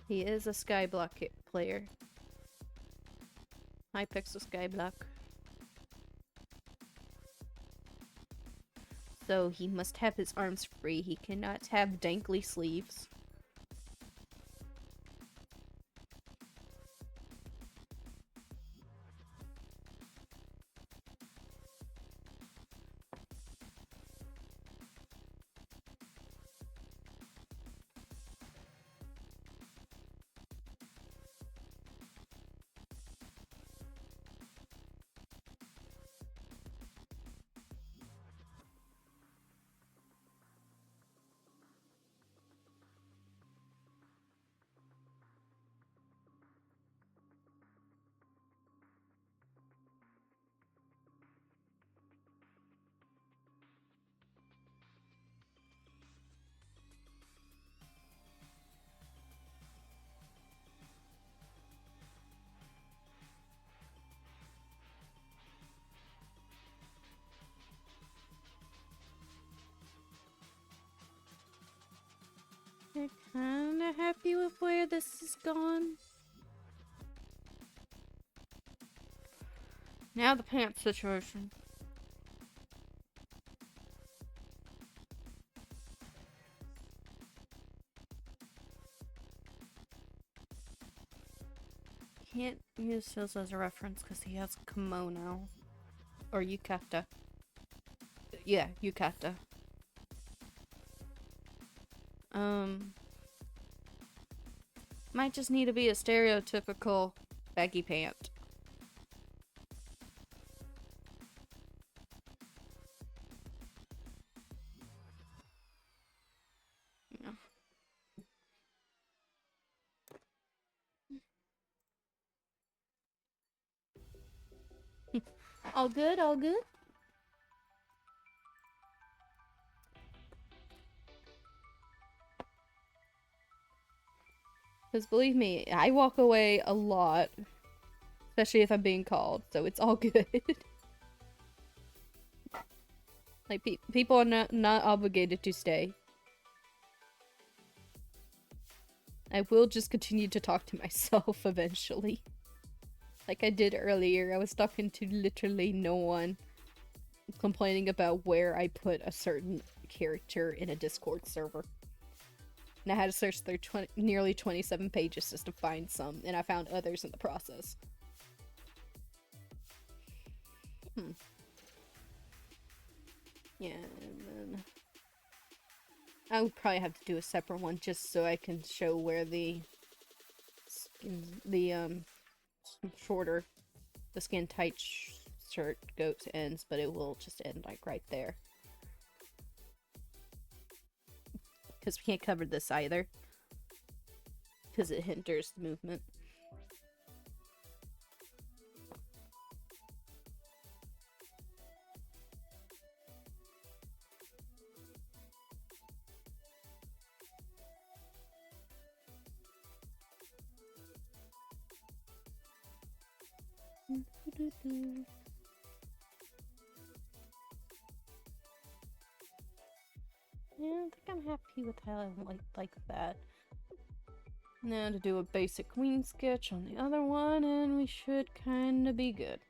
He is a Skyblock player. Hypixel Skyblock. So he must have his arms free. He cannot have dankly sleeves. They're kinda happy with where this is gone. Now the pants situation. Can't use his as a reference because he has kimono. Or yukata. Yeah, yukata. Might just need to be a stereotypical baggy pant. Yeah. All good, all good. Because believe me, I walk away a lot. Especially if I'm being called, so it's all good. Like, people are not obligated to stay. I will just continue to talk to myself eventually. Like I did earlier, I was talking to literally no one, complaining about where I put a certain character in a Discord server. And I had to search through nearly 27 pages just to find some, and I found others in the process. Yeah, and then I would probably have to do a separate one just so I can show where the shorter, the skin tight shirt goes ends, but it will just end like right there. Because we can't cover this either. Because it hinders the movement. Yeah, I think I'm happy with how I like that. Now to do a basic queen sketch on the other one, and we should kinda be good.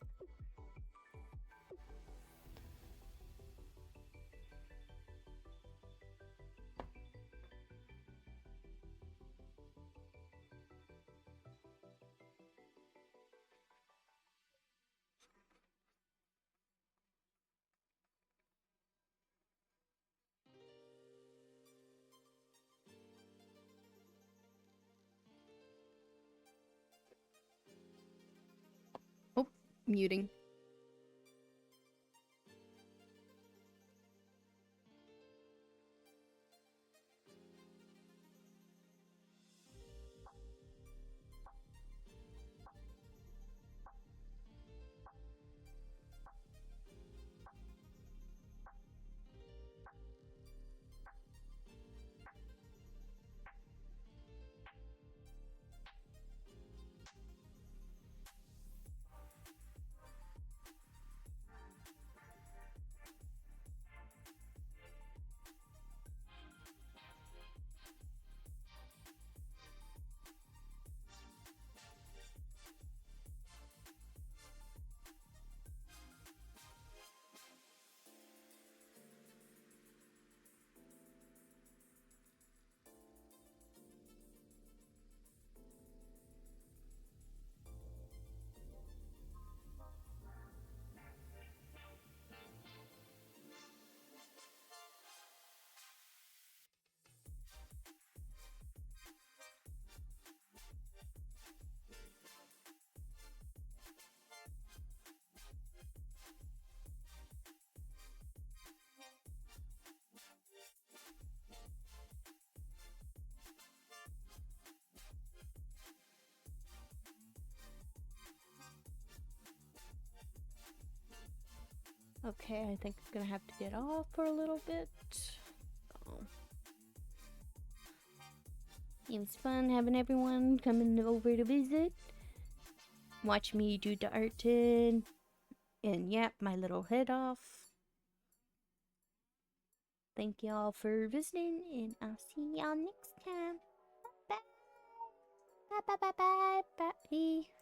muting. Okay, I think I'm gonna have to get off for a little bit. So. It was fun having everyone coming over to visit. Watch me do the art and yap my little head off. Thank y'all for visiting, and I'll see y'all next time. Bye. Bye bye bye bye bye.